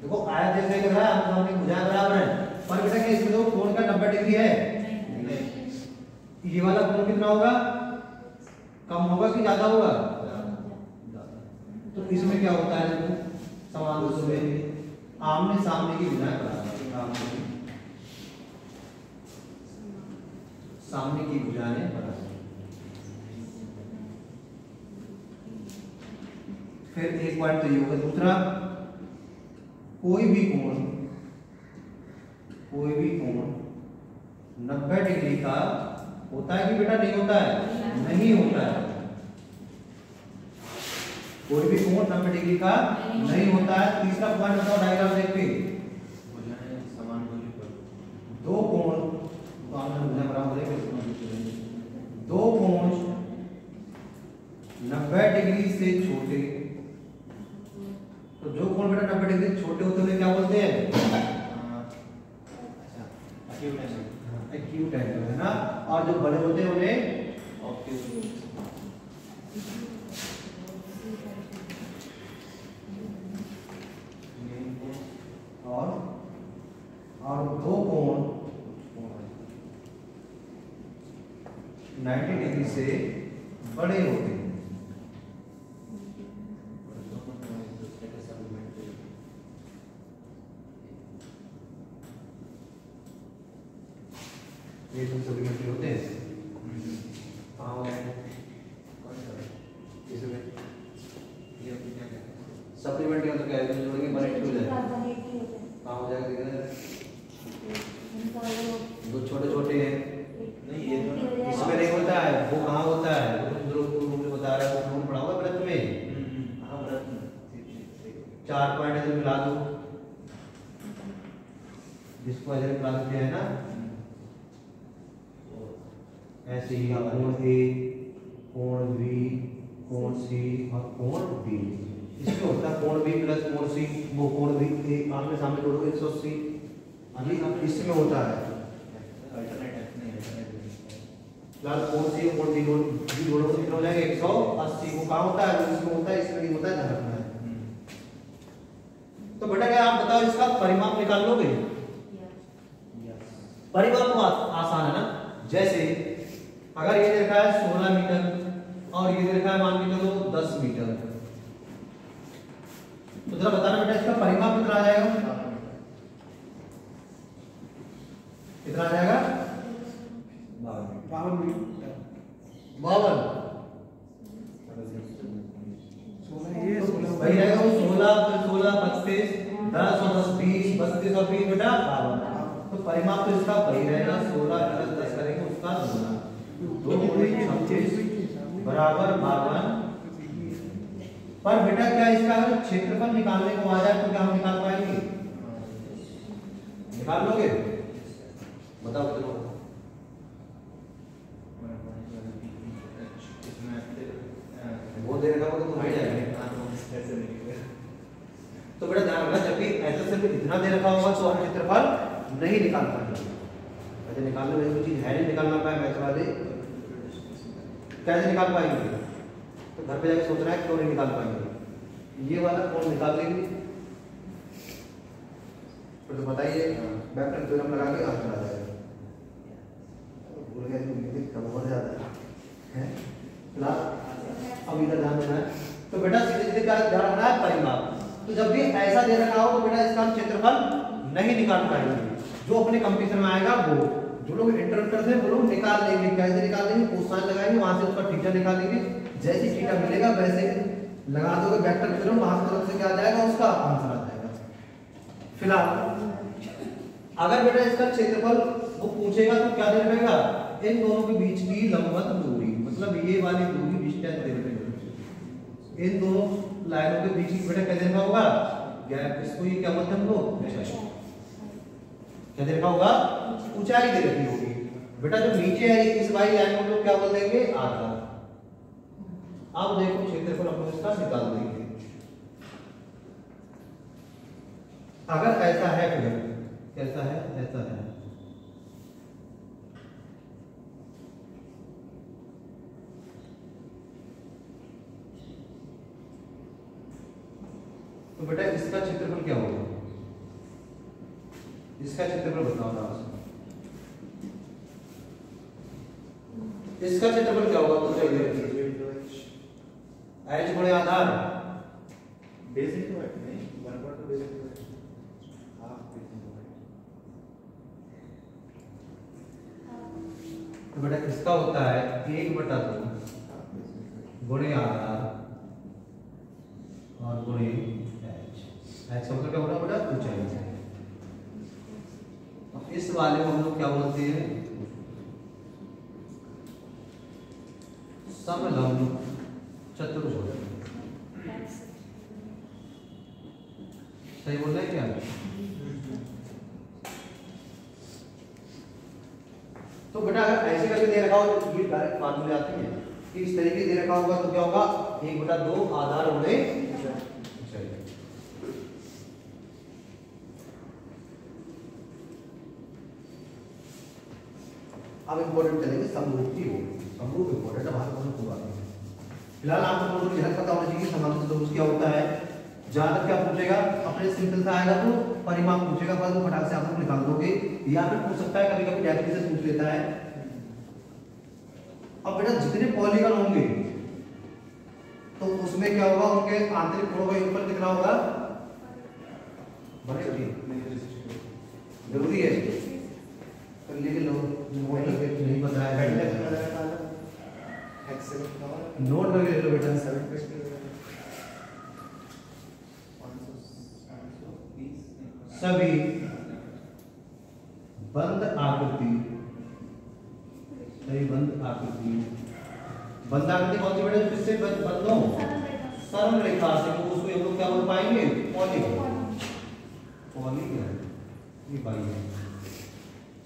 देखो आयत जैसे ही लग रहा है, आमने सामने भुजा बराबर है, पर बेटा क्या इसमें देखो कोण का 90 डिग्री है, ये वाला कोण कितना होगा, कम होगा कि ज्यादा होगा, तो इसमें क्या होता है, समान रूप से आमने सामने की भुजाएं बराबर, सामने की भुजाएं बराबर। फिर एक पॉइंट तो ये होगा। दूसरा, कोई भी कोण 90 डिग्री का होता है कि बेटा नहीं होता है, नहीं होता है। कोई भी कोण 90 डिग्री का नहीं होता है। तीसरा पॉइंट बताओ डायग्राम देख के, समान दूरी पर दो कोण, दो कोण 90 डिग्री से छोटे, तो जो कोण बेटा 90 डिग्री से छोटे होते हैं क्या बोलते हैं, एक्यूट एंगल है ना, और जो बड़े होते हैं उन्हें ऑब्ट्यूज। और दो कोण 90 डिग्री से बड़े होते हैं, ये तो सप्लीमेंट्री होते हैं। कहाँ हो गए इसमें, सप्लीमेंट्री मतलब क्या है, तो जोड़ेंगे 180 हो जाएगा, कहाँ हो जाएगा देखना, दो छोटे छोटे हैं, नहीं ये इसमें नहीं होता है, वो कहाँ होता है, वो तुम बता रहा है, वो पढ़ा हुआ व्रत में, हाँ व्रत में 4 पॉइंट ऐसे मिला दो, जिसको ऐसे मिला देते हैं ना, ऐसे ही कोण ए, कोण बी, कोण सी और कोण बी। इसमें होता है कोण बी प्लस कोण सी, वो कोण बी ए आमने सामने जोड़ोगे 180, अभी इसमें होता है प्लस कोण सी कोण बी जोड़ोगे कितना हो जाएगा 180। वो कहाँ होता है, इसमें होता है, इसमें नहीं होता है, ध्यान रखना है। तो बेटा क्या आप बताओ इसका परिमाप निकाल लोगे, परिमाप तो आसान है ना। जैसे अगर ये दे रखा है 16 मीटर और ये दे रखा है मान के चलो 10 मीटर, तो जरा बताना बेटा इसका परिमाप कितना आ जाएगा, कितना आ जाएगा, 52 वही रहेगा, वो 16 + 16 32 10 और 10 20 32 और 20 बेटा 52। तो परिमाप तो इसका वही रहेगा, 16 + 10 करेंगे उसका गुना, 2 × 36 बराबर 52। पर बेटा क्या इसका अगर क्षेत्रफल निकालने को आ जाए तो क्या हम निकाल पाएंगे, निकाल लोगे, बताओ कितना, वो दे रखा होगा तो तुम जाएंगे। तो बेटा ध्यान रखना, जब भी ऐसा सिर्फ इतना दे रखा होगा तो हम क्षेत्रफल नहीं निकाल पाएंगे। ऐसे निकालने में कोई चीज है नहीं, निकालना पाए मैथ वाले कैसे निकाल पाएंगे, तो घर पे जाके सोचना है क्यों नहीं निकाल पाएंगे। ये वाला कोण निकाल लेंगे, फिर तो बताइए वेक्टर थ्योरम लगा के आंसर आ जाएगा। भूल गए तो मुझे कम हो जाता है फिलहाल अब इधर ध्यान देना है। तो बेटा सीधे सीधे क्या ध्यान रखना है, परिमाप। तो जब भी ऐसा दे रखा हो तो बेटा इसका हम क्षेत्रफल नहीं निकाल पाएंगे, जो अपने कंप्यूटर में आएगा वो जो लोग इंटरप्रेटर थे वो लोग निकाल लेंगे। कैसे निकाल लेंगे, कोसाइन लगाएंगे, वहां से उसका थीटा निकाल लेंगे, जैसे थीटा मिलेगा वैसे लगा दोगे वेक्टर थ्योरम, वहां से तरफ से क्या आ जाएगा, उसका आंसर आ जाएगा। फिलहाल अगर बेटा इसका क्षेत्रफल वो पूछेगा तो क्या देना पड़ेगा, इन दोनों के बीच की लंबवत दूरी, मतलब ये वाली दूरी डिस्टेंस देना पड़ेगा। इन दोनों लाइनों के बीच की बेटा क्या देना होगा, गैप। इसको ये क्या बोलते हैं हम लोग, क्या देखा होगा, ऊंचाई दे रखी होगी। बेटा जो नीचे है इस वाली लाइन को लोग क्या बोल देंगे, आधार। अब देखो क्षेत्रफल हम लोग इसका निकाल देंगे। अगर ऐसा है फिर कैसा है, ऐसा है तो बेटा इसका क्षेत्रफल क्या होगा, इसका क्षेत्रफल बताओ ना। इसका क्षेत्रफल क्या होगा, तो चाहिए h गुणे आधार बेस इनटू हाइट नहीं 1/2 base into height half base into height. तो बेटा इसका होता है 1/2 गुणे आधार और गुणे h। h का मतलब क्या होगा बेटा, ऊंचाई। इस वाले को हम लोग क्या बोलते हैं, समलंब चतुर्भुज। सही बोल रहे हैं क्या, तो बेटा अगर ऐसे करके दे रखा हो तो ये डायरेक्ट फार्मूले आते हैं कि इस तरीके दे रखा होगा तो क्या होगा, 1/2 आधार गुणे ऊंचाई। अब इंपॉर्टेंट चलेंगे समरूप की ओर। समरूप इंपॉर्टेंट है, बाहर कौन होगा। फिलहाल आपको तो यह पता होना चाहिए समांतर चतुर्भुज क्या होता है। जहां तक क्या पूछेगा, अपने सिंपल से आएगा तो परिमाप पूछेगा, बस वो फटाक से आप लोग निकाल दोगे, या फिर पूछ सकता है कभी कभी डायरेक्टली से पूछ लेता है। अब बेटा जितने पॉलीगन होंगे तो उसमें क्या होगा, उनके आंतरिक कोणों का योगफल कितना होगा, जरूरी है लेकिन नोट करके नहीं बताया, नोट करके ले लो बेटा। सभी बंद आकृति, सभी बंद आकृति, बंद आकृति कौन सी बेटा, किससे बंद हो, सरल रेखा से, तो उसको हम लोग क्या बोल पाएंगे, पॉलीगन। पॉलीगन ये भाई है।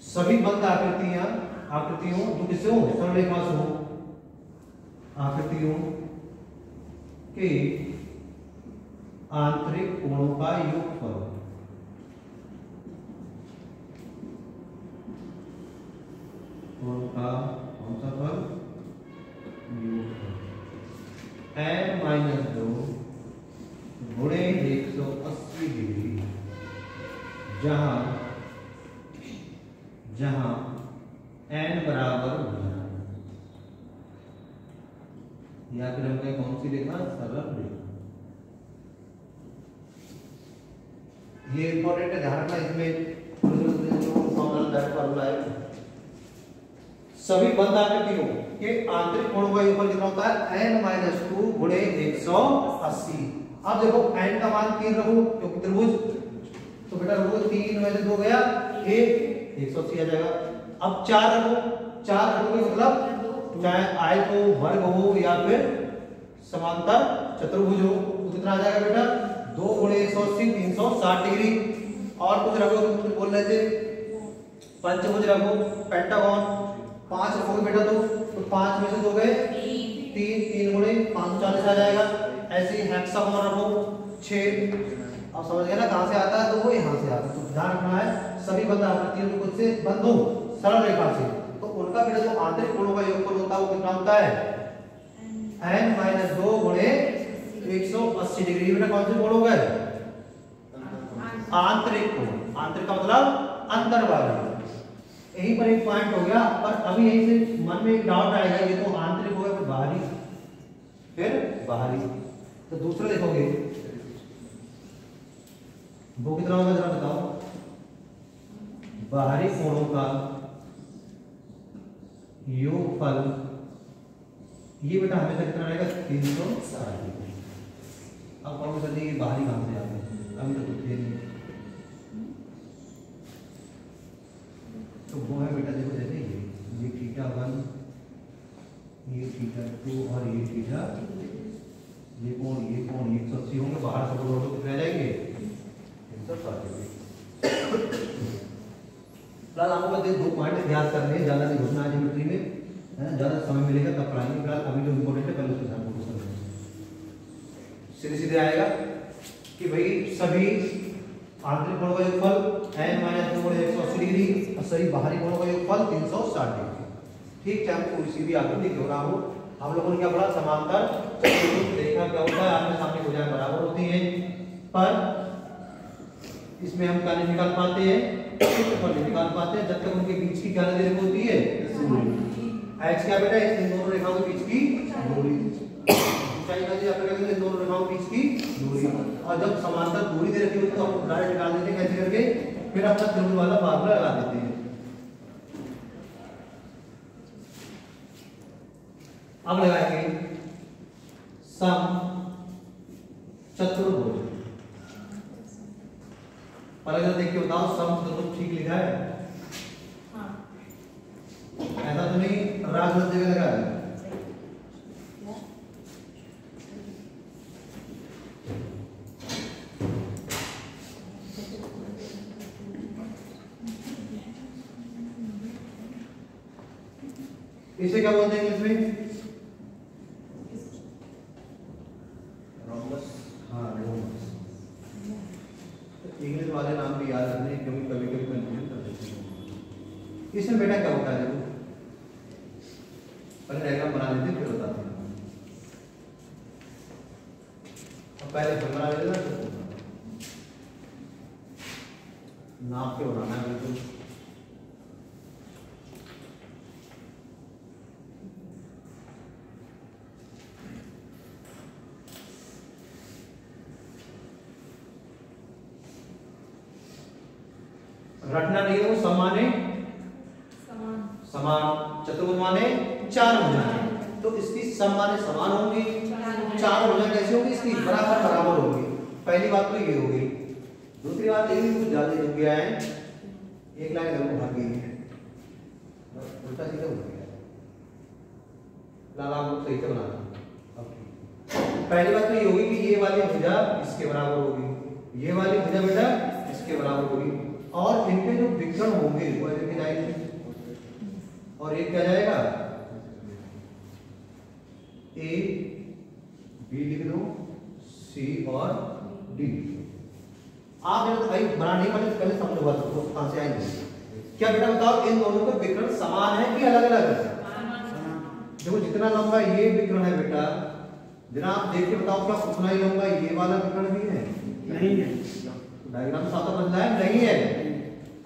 सभी बंद आकृतियों जो किससे हो, सरल रेखा से हो, आकृतियों के आंतरिक कोणों का योगफल, कोण का कौन सा फल, योगफल, n-2 गुणे 180 डिग्री, जहां n बराबर भुजा, या फिर हम कहें कौन सी रेखा, सरल रेखा। ये इंपॉर्टेंट है, ध्यान रखना इसमें फॉर्मूला है। सभी बंद आकृतियों के आंतरिक कोणों का योगफल कितना होता है, n-2 गुणे 180। अब देखो n का मान 3 रखो क्योंकि त्रिभुज, तो बेटा रखो 3 में से 2 गया 180 आ जाएगा। अब 4 रखोगे मतलब चाहे आयत हो, वर्ग हो या फिर समांतर चतुर्भुज हो, तो कितना आ जाएगा बेटा, 2 गुणे 180 360 डिग्री। और कुछ रखो, कुछ बोल रहे थे, पंचभुज रखो, पेंटागन 5 रखोगे बेटा, तो 5 में से 2 गए 3 गुणे 540 आ जाएगा। ऐसे ही हेक्सागोन रखो 6। अब समझ गए ना कहां से आता है, तो वो यहां से आता है। तो ध्यान रखना है सभी बंद आकृतियों जो खुद से बंद हो सरल रेखा से, तो उनका बेटा जो आंतरिक कोणों का योगफल होता है वो कितना होता है, n-2 गुणे 180 डिग्री। बेटा कौन से कोण हो गए, आंतरिक कोण। आंतरिक का मतलब अंदर वाली। यहीं पर एक पॉइंट हो गया, पर अभी यहीं से मन में एक डाउट आएगा, ये तो आंतरिक हो गया, फिर बाहरी, फिर बाहरी। तो दूसरा देखोगे वो कितना होगा जरा बताओ। बाहरी कोणों का योगफल, ये बेटा हमेशा कितना रहेगा 360 डिग्री। अब कौन सा ये बाहरी कहां से आ गए, अभी तो कुछ नहीं। तो वो है बेटा देखो, जैसे ये θ1, ये θ2 और ये θ, ये कोण 180 होंगे, बाहर सब लोग कितने जाएंगे 360 डिग्री। फिलहाल आपको बस दो पॉइंट याद करने हैं, ज्यादा नहीं घुसना है ज्योमेट्री में, है ना, ज्यादा समय मिलेगा तब पढ़ाएंगे। फिलहाल अभी जो इम्पोर्टेंट है पहले उसके साथ फोकस करते हैं। सीधे सीधे आएगा कि भाई सभी आंतरिक कोणों का योगफल n - 2 180 डिग्री और सभी बाहरी कोणों का योगफल 360 डिग्री। ठीक, चाहे कोई सी भी आकृति क्यों ना हो। हम लोगों ने क्या पढ़ा, समांतर चतुर्भुज देखा क्या होता है, आमने सामने भुजाएं बराबर होती हैं, पर इसमें हम क्या नहीं निकाल पाते हैं, क्षेत्रफल नहीं निकाल पाते हैं, जब तक उनके बीच की क्या नहीं होती है, दूरी। x क्या बेटा, इन दोनों रेखाओं के बीच की दूरी। ऊंचाई का जी आप कहेंगे इन दोनों रेखाओं के बीच की दूरी। और जब समांतर दूरी दे रखी होती है तो हम डायरेक्ट निकाल देते हैं, कैसे करके, फिर अपना त्रिभुज वाला फार्मूला लगा देते हैं। अब लगाएंगे सम चतुर्भुज। पर अगर देखिए बताओ सम चतुर्भुज ठीक लिखा है? हाँ। ऐसा तो नहीं राग गलत जगह लगा है? इसे क्या बोलते हैं इंग्लिश में? रोम्बस। हाँ, रोम्बस। इंग्लिश वाले नाम भी याद रखने, क्योंकि कभी कभी कंफ्यूजन कर देते हैं। इसमें बेटा क्या होता है, देखो पहले डायग्राम बना लेते फिर बताते हैं। अब पहले फिर बना लेते ना, नाप के बनाना है बिल्कुल। रटना नहीं है, वो समान है, समान चतुर्भुज माने चार भुजाएं, तो इसकी सम माने समान होंगी, चार भुजाएं कैसे होंगी, इसकी बराबर बराबर होंगी। पहली बात तो ये हो गई। दूसरी बात ये भी कुछ ज्यादा हो गया है, एक लाइन इधर को भाग गई है, उल्टा सीधा हो गया है। लाला आप सही से बनाना। पहली बात तो ये होगी कि ये वाली भुजा इसके बराबर होगी, ये वाली भुजा बेटा इसके बराबर होगी, और इनके जो विकर्ण होंगे वो ऐसे जाएंगे, और एक क्या जाएगा, ए बी लिख दो, सी और डी। आप जब भाई बना नहीं पाते पहले समझो बात को, कहां से आएंगे। क्या बेटा बताओ, इन दोनों के विकर्ण समान है कि अलग अलग है? देखो जितना लंबा ये विकर्ण है बेटा, जनाब देख के बताओ क्या उतना ही लंबा ये वाला विकर्ण भी है? नहीं है। डायग्राम साफ बदला है, नहीं है।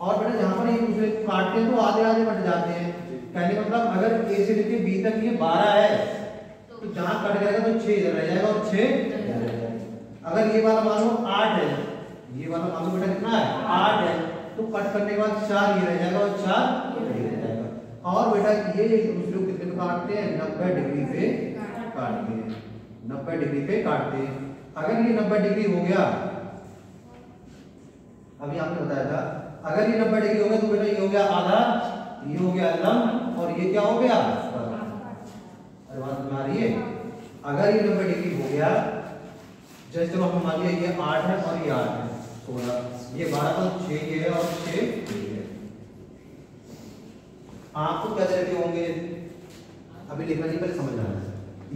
और बेटा जहां पर एक दूसरे को काटते हैं तो आधे आधे बट जाते हैं। कहने मतलब अगर ए से लेके बी तक ये 12 है, तो जहां कट जाएगा तो 6 इधर रह जाएगा और 6 इधर रह जाएगा। अगर ये वाला मान लो 8 है, ये वाला मान लो बेटा कितना है 8 है, तो कट करने के बाद 4 ये रह जाएगा और 4 ये रह जाएगा। और बेटा ये एक दूसरे को कितने पे काटते हैं, 90 डिग्री पे काटते हैं, 90 डिग्री पे काटते हैं। अगर ये 90 डिग्री हो गया, अभी आपने बताया था, अगर ये 90 डिग्री हो गया तो बेटा ये हो गया आधा, ये हो गया लंब, और ये क्या हो गया, अरे बात समझ आ रही है? अगर ये 90 डिग्री हो गया, जैसे चलो हम मान लिया ये 8 है और ये 8 है, 16, ये 12 तो 6 ये है और 6 ये है। आपको क्या तरीके होंगे अभी लिखना नहीं, पहले समझना है।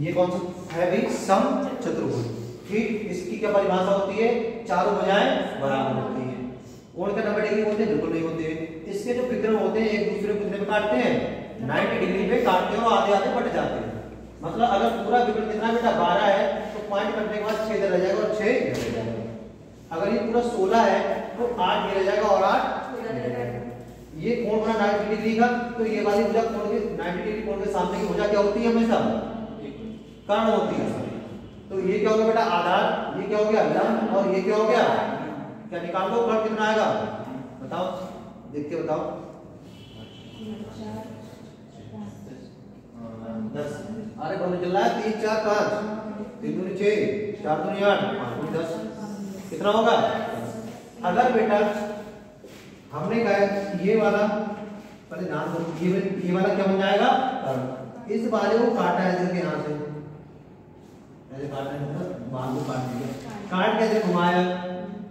ये कौन सा है भाई, सम चतुर्भुज। ठीक, इसकी क्या परिभाषा होती है, चारों भुजाएं बराबर होती है। कोण का 90 डिग्री होते हैं, बिल्कुल नहीं होते। इसके जो विकर्ण होते हैं एक दूसरे को कितने पे काटते हैं, 90 डिग्री पे काटते हैं और आधे आधे बट जाते हैं। मतलब अगर पूरा विकर्ण कितना बेटा 12 है, तो पॉइंट कटने के बाद 6 इधर रह जाएगा और 6 इधर रह जाएगा। अगर ये पूरा 16 है तो 8 ये रह जाएगा और 8 ये कोण बना 90 डिग्री का, तो ये वाली भुजा कोण के 90 डिग्री कोण के सामने की भुजा क्या होती है हमेशा कर्ण होती है। तो ये क्या हो गया बेटा आधार, ये क्या हो गया लंब, और ये क्या हो गया, क्या निकाल दो कर्ण कितना आएगा बताओ, देख के बताओ। 10 अरे कौन चल रहा है 3 4 5 3 दूनी 6 4 दूनी 8 5 दूनी 10 कितना होगा। अगर बेटा हमने कहा ये वाला पहले ध्यान दो, ये वाला क्या बन जाएगा कर्ण, इस वाले को काटा है इधर के यहाँ से ऐसे काटना है, बाल को काट दिया, काट के ऐसे घुमाया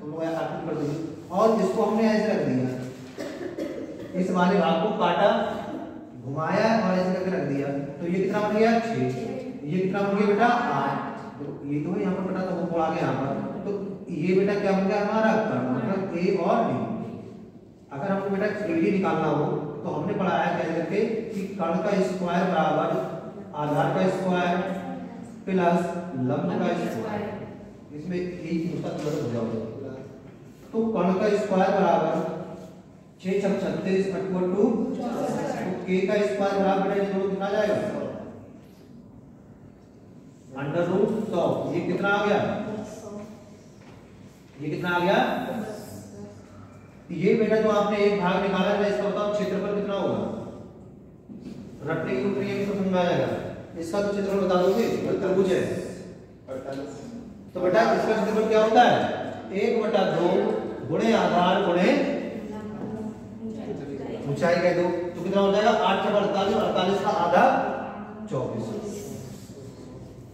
तुम लोग ऐसा काट कर दोगे, और इसको हमने ऐसे रख दिया, इस वाले भाग को काटा घुमाया और ऐसे करके रख दिया, तो ये कितना बन गया 6, ये कितना बन गया बेटा 8, तो ये तो यहाँ पर बेटा तो वो आ गया यहाँ पर, तो ये बेटा क्या बन गया हमारा कर्ण, मतलब ए और डी। अगर हमको बेटा एडी निकालना हो तो हमने पढ़ा है कैसे करके कि कर्ण का स्क्वायर बराबर आधार का स्क्वायर प्लस लंब का स्क्वायर, इसमें एक उसका कलर हो जाएगा, तो कर्ण का स्क्वायर बराबर 6 6 36 इक्वल टू, तो k का स्क्वायर बराबर है दोनों कितना जाएगा अंडर रूट 100, ये कितना आ गया, ये कितना आ गया। ये बेटा जो आपने एक भाग निकाला है इसका बताओ क्षेत्रफल कितना होगा, रटने की प्रक्रिया में समझ में आ जाएगा, इसका तो क्षेत्रफल बता दोगे, त्रिभुज है 48, तो बेटा इसका क्षेत्रफल क्या होता है 1/2 गुणे आधार गुणे ऊंचाई कह दो, तो कितना हो जाएगा 8 × 48, 48 का आधा 24।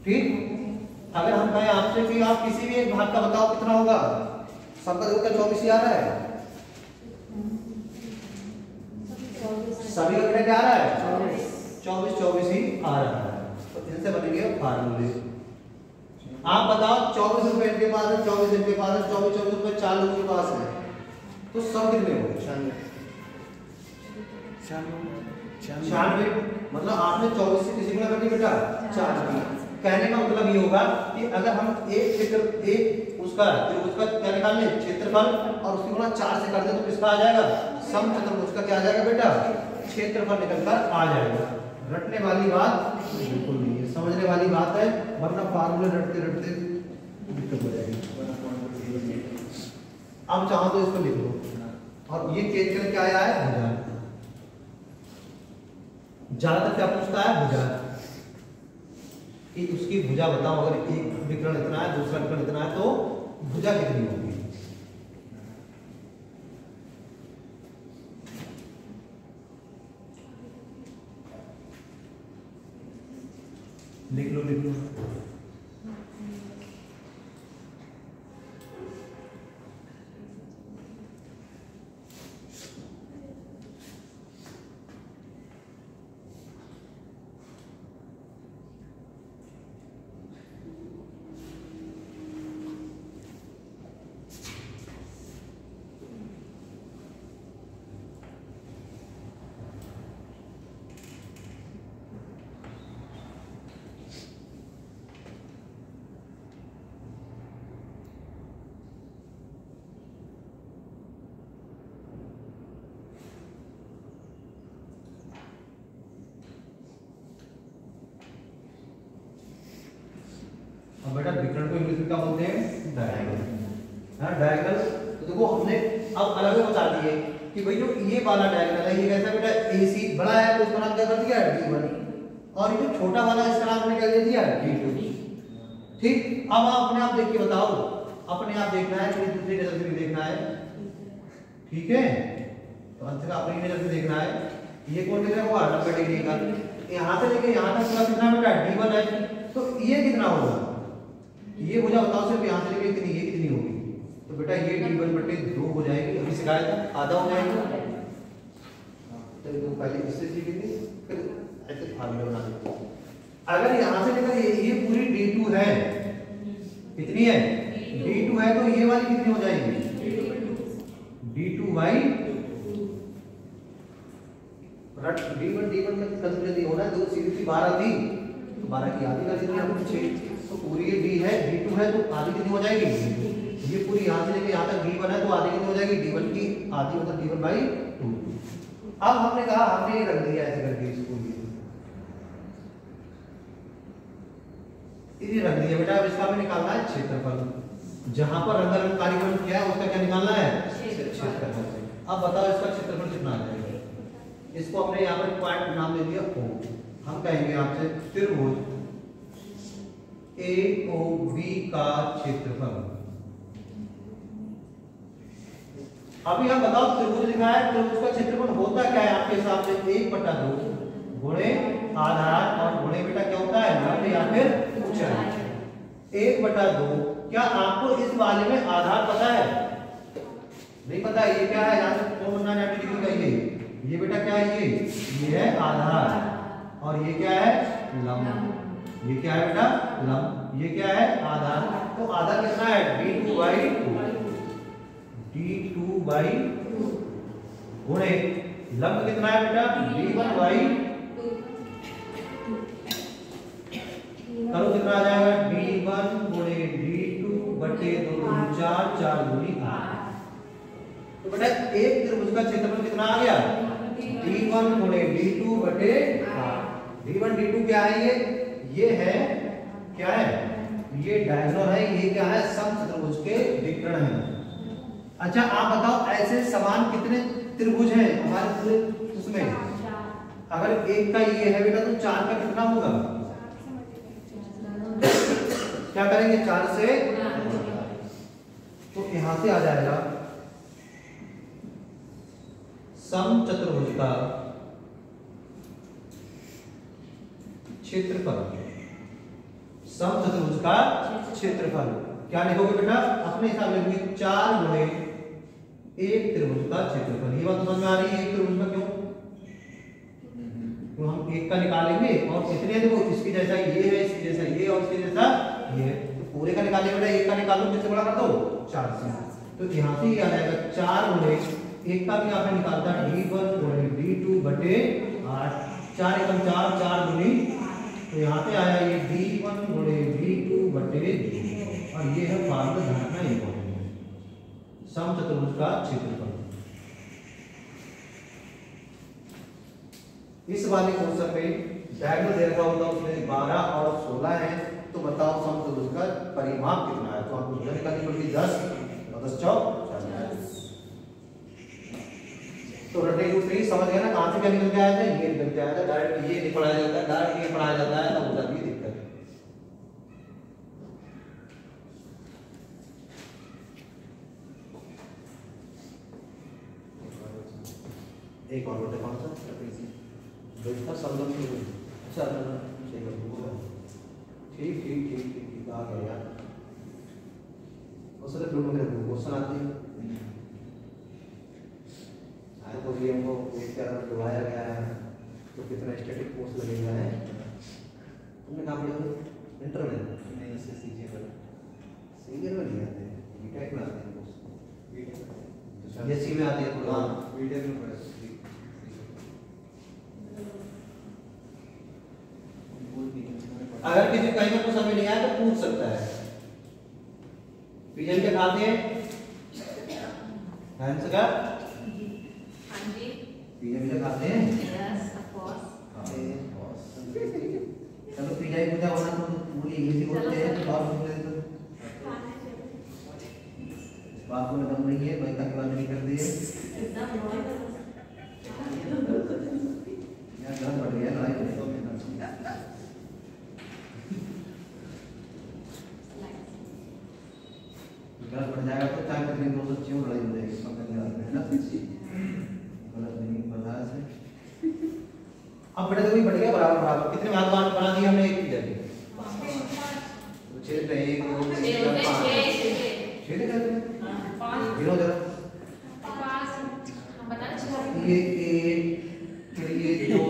ठीक, अगर हम कहें आपसे कि आप किसी भी एक भाग का बताओ कितना होगा, सबका देखो क्या 24 ही आ रहा है, सभी का बेटा क्या आ रहा है 24 24 ही आ रहा है, तो इनसे बनेंगे फार्मूले। आप बताओ 24 रुपए इनके पास है, 24 इनके पास है, 24 रुपए 4 लोगों के पास है, तो सब कितने हो गए 96, मतलब आपने 24 से किसी गुना कर दी बेटा 4 की। कहने का मतलब ये होगा कि अगर हम एक क्षेत्र एक उसका क्या निकाल ले क्षेत्रफल और उसकी गुना 4 से कर दे तो किसका आ जाएगा समचतुर्भुज का क्या आ जाएगा बेटा क्षेत्रफल निकलकर आ जाएगा। रटने वाली बात बिल्कुल नहीं है, समझने वाली बात है, वरना फार्मूले रटते रटते दिक्कत हो जाएगी। अब चाहो तो इसको लिख लो, और ये चेंज करके क्या आया है भुजा, ज्यादातर क्या पूछता है भुजा, कि उसकी भुजा बताओ, अगर एक विकर्ण इतना है दूसरा विकर्ण इतना है तो भुजा कितनी होगी। लिख लो लिख लो। अब बेटा विकर्ण को इंग्लिश में क्या बोलते हैं डायगोनल, हाँ डायगोनल। तो देखो हमने अब अलग बता दिए कि भाई जो ये वाला डायगोनल है ये कैसा बेटा AC बड़ा है तो इसका नाम क्या कर दिया D1, और ये जो छोटा वाला इसका नाम हमने क्या दे दिया D2। ठीक, अब आप अपने आप देख के बताओ, अपने आप देखना है कि दूसरी नजर से भी देखना है, ठीक है, तो अंत का अपनी नजर से देखना है। ये कौन कितना होगा 90 डिग्री का, यहाँ से लेके यहाँ तक कितना बेटा D1 है, तो ये कितना होगा ये भुजा बताओ सिर्फ यहाँ से लेके कितनी ये कितनी होगी, तो बेटा ये D1/2 हो जाएगी, अभी सिखाया था आधा हो जाएगा। तो पहले इससे सीखेंगे फिर ऐसे फार्मूला बना देंगे। अगर यहाँ से लेकर ये पूरी D2 है, कितनी है D2 है, तो ये वाली कितनी हो जाएगी D2/2। रट D1 में कंसीडर नहीं होना, दो सीधी सी 12 थी तो 12 की आधी कर देंगे हम 6, तो पूरी ये D है D2 है तो आधी कितनी हो जाएगी ये पूरी यहाँ से लेके यहाँ तक d1 है तो आधी कितनी हो जाएगी d1 की आधी मतलब d1/2। अब हमने कहा हमने ये रख दिया ऐसे करके इसको ये रख दिया बेटा। अब इसका हमें निकालना है क्षेत्रफल। जहां पर रंगारंग कार्यक्रम किया है उसका क्या निकालना है क्षेत्रफल। अब बताओ इसका क्षेत्रफल कितना आ जाएगा। इसको हमने यहाँ पर पॉइंट नाम दे दिया O। हम कहेंगे आपसे त्रिभुज AOB का क्षेत्रफल। अभी हम बताओ त्रिभुज लिखा है, त्रिभुज का क्षेत्रफल होता क्या है आपके हिसाब से 1/2 गुणे आधार और गुणे बेटा क्या होता है लंब या फिर ऊंचाई। 1/2। क्या आपको इस वाले में आधार पता है? नहीं पता। ये क्या है यहाँ से 490 डिग्री का ये बेटा क्या है ये है आधार और ये क्या है लंब। ये क्या है बेटा लंब, ये क्या है आधार। तो आधार कितना है d2/2 गुणे लंब कितना है बेटा d1/2। करो कितना आ जाएगा d1 गुणे d2 बटे 2 4 गुणी 8। तो बेटा एक त्रिभुज का क्षेत्रफल कितना आ गया d1 गुणे d2 बटे 8। d1 d2 क्या है ये है क्या है ये डायगोनल है, ये क्या है समचतुर्भुज के विकर्ण है। अच्छा आप बताओ ऐसे समान कितने त्रिभुज हैं हमारे पूरे उसमें। अगर एक का ये है बेटा तो 4 का कितना होगा। क्या करेंगे 4 से तो यहां से आ जाएगा समचतुर्भुज का क्षेत्रफल। समचतुर्भुज का क्षेत्रफल क्या लिखोगे बेटा अपने हिसाब से लिखोगे 4 गुणे एक त्रिभुज का क्षेत्रफल। ये बात समझ में आ रही है एक त्रिभुज का क्यों? तो हम एक का निकालेंगे और कितने देखो इसकी जैसा ये है, इसकी जैसा ये और इसके जैसा ये है, तो पूरे का निकालेंगे बेटा। एक का निकाल दो, किससे बड़ा कर दो 4 से। तो यहाँ से ये आ जाएगा 4 गुणे एक का भी आपने निकालता d1 गुणे d2 बटे 8। 4 एकम 4 4 गुणी तो यहाँ पे आया ये d1 गुणे d2 बटे 2 और ये है फार्मूला ध्यान में इम्पोर्टेंट समचतुर्भुज का क्षेत्रफल। इस वाले क्वेश्चन में डायगोनल दे रखा होता उसमें 12 और 16 है तो बताओ समचतुर्भुज का परिमाप कितना है। तो आपको जो निकालनी पड़ेगी 10 और 10 चौक 40। तो रटने की समझ गया ना कहां से क्या निकल के आया था। ये निकल के आया था डायरेक्ट ये नहीं पढ़ाया जाता है, डायरेक्ट ये पढ़ाया जाता है तब होता है दिक्कत। एक और बेटा कौन सा बेटा संबंध में अच्छा ठीक ठीक ठीक ठीक आ गया यार। उससे तो में क्वेश्चन आते हैं तो ये हमको एक तरह दिखाया गया है तो कितना स्टैटिक फोर्स लगेगा है तुमने कहा पढ़ा इंटर में नहीं इससे सीनियर में नहीं आते बीटेक में आते हैं कोर्स ये सी में आते हैं थोड़ा बीटेक में पढ़ा। अगर किसी कहीं में कुछ समझ नहीं आया तो पूछ सकता है। पीएन के खाते हैं हैंस का पीएन खाते हैं यस ऑफ कोर्स। चलो पीएन पूछा होना तो पूरी इजी होते हैं तो और पूछ लेते तो बात में दम नहीं है भाई का बात नहीं कर दिए यार गलत बढ़ गया ना गलत बढ़ जाएगा तो टाइम तक 200 लड़ाई हो जाएगी पकड़ है ना गलत नहीं बता से। अब बेटा देखो बढ़ गया बराबर बराबर कितने भाग बना दिए हमने एक की जगह तो 6 पे 1 2 3 4 5 6 दे देते हैं 5 गिनो जरा 5 हम बता रहे ये 1 फिर ये 2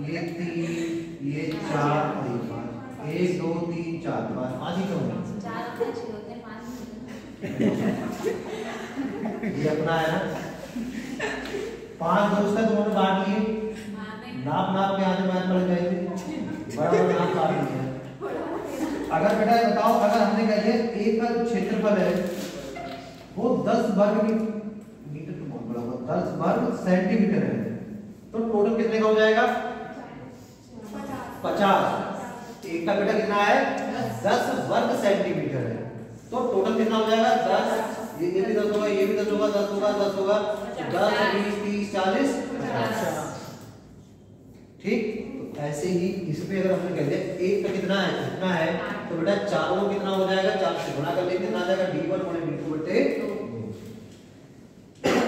ये 3 ये 4 और ये 5 1 2 3 4 5 ही तो है 4 अच्छे होते हैं 5 ये अपना है ना 5 दोस्त है दोनों बांट लिए नाप नाप के आने मैच पड़ गए थे बड़ा बड़ा नाप काट लिया। अगर बेटा बताओ अगर हमने कह दिया एक का क्षेत्रफल है वो 10 वर्ग मीटर तो बहुत बड़ा होगा, 10 वर्ग सेंटीमीटर है, तो टोटल कितने का हो जाएगा? 50। एक का बेटा कितना है? 10 वर्ग सेंटीमीटर है, तो टोटल कितना हो जाएगा? 10, ये भी 10 होगा, ये भी 10 होगा, 10 होगा, 10 होगा, 10 20 30 40 50। ठीक, तो ऐसे ही इसमें अगर हमने कह दिया एक का कितना है, कितना है, तो बेटा चारों को कितना हो जाएगा? 4 से गुणा कर लेंगे, कितना आ जाएगा? d1 गुणे d2 बटे 2।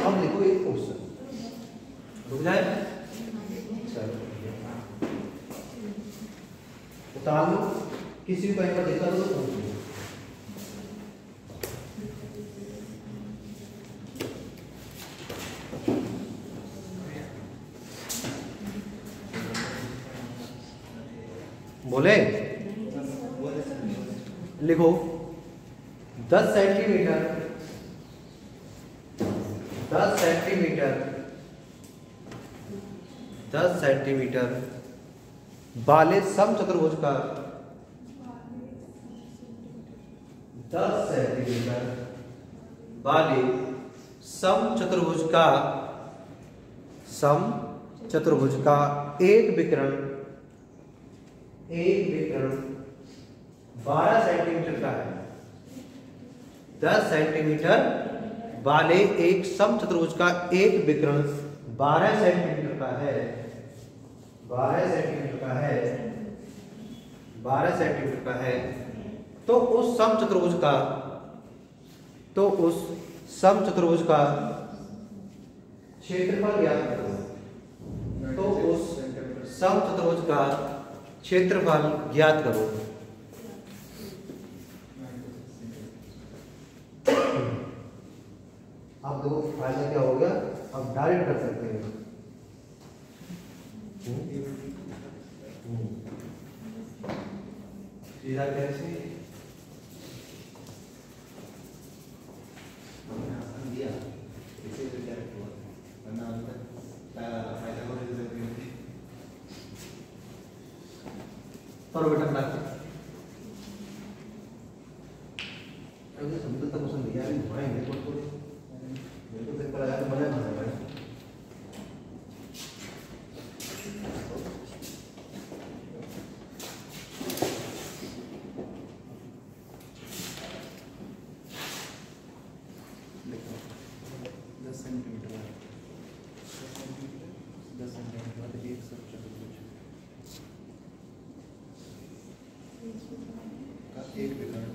अब देखो एक क्वेश्चन रुक जाए, चलो उतार लो, किसी भी पॉइंट पर देखा तो पूछ लो। बोले लिखो 10 सेंटीमीटर 10 सेंटीमीटर 10 सेंटीमीटर वाले समचतुर्भुज का 10 सेंटीमीटर वाले समचतुर्भुज का एक विकर्ण 12 सेंटीमीटर का है। 10 सेंटीमीटर वाले एक समचतुर्भुज का एक विकर्ण 12 सेंटीमीटर का है, 12 सेंटीमीटर का है, 12 सेंटीमीटर का है, तो उस समचतुर्भुज का क्षेत्रफल ज्ञात करो। तो उस समचतुर्भुज का क्षेत्रफल ज्ञात करो। अब देखो फायदा क्या हो गया, अब डायरेक्ट कर सकते हैं। सीधा कैसे दिया इसे तो क्या हुआ, वरना हम तक फायदा को जरूरत नहीं होती। पर बेटा ना अगर समझ तक पसंद दिया है घुमाएंगे तो मेरे को पेपर आया तो बड़ा मजा भाई। एक विकर्ण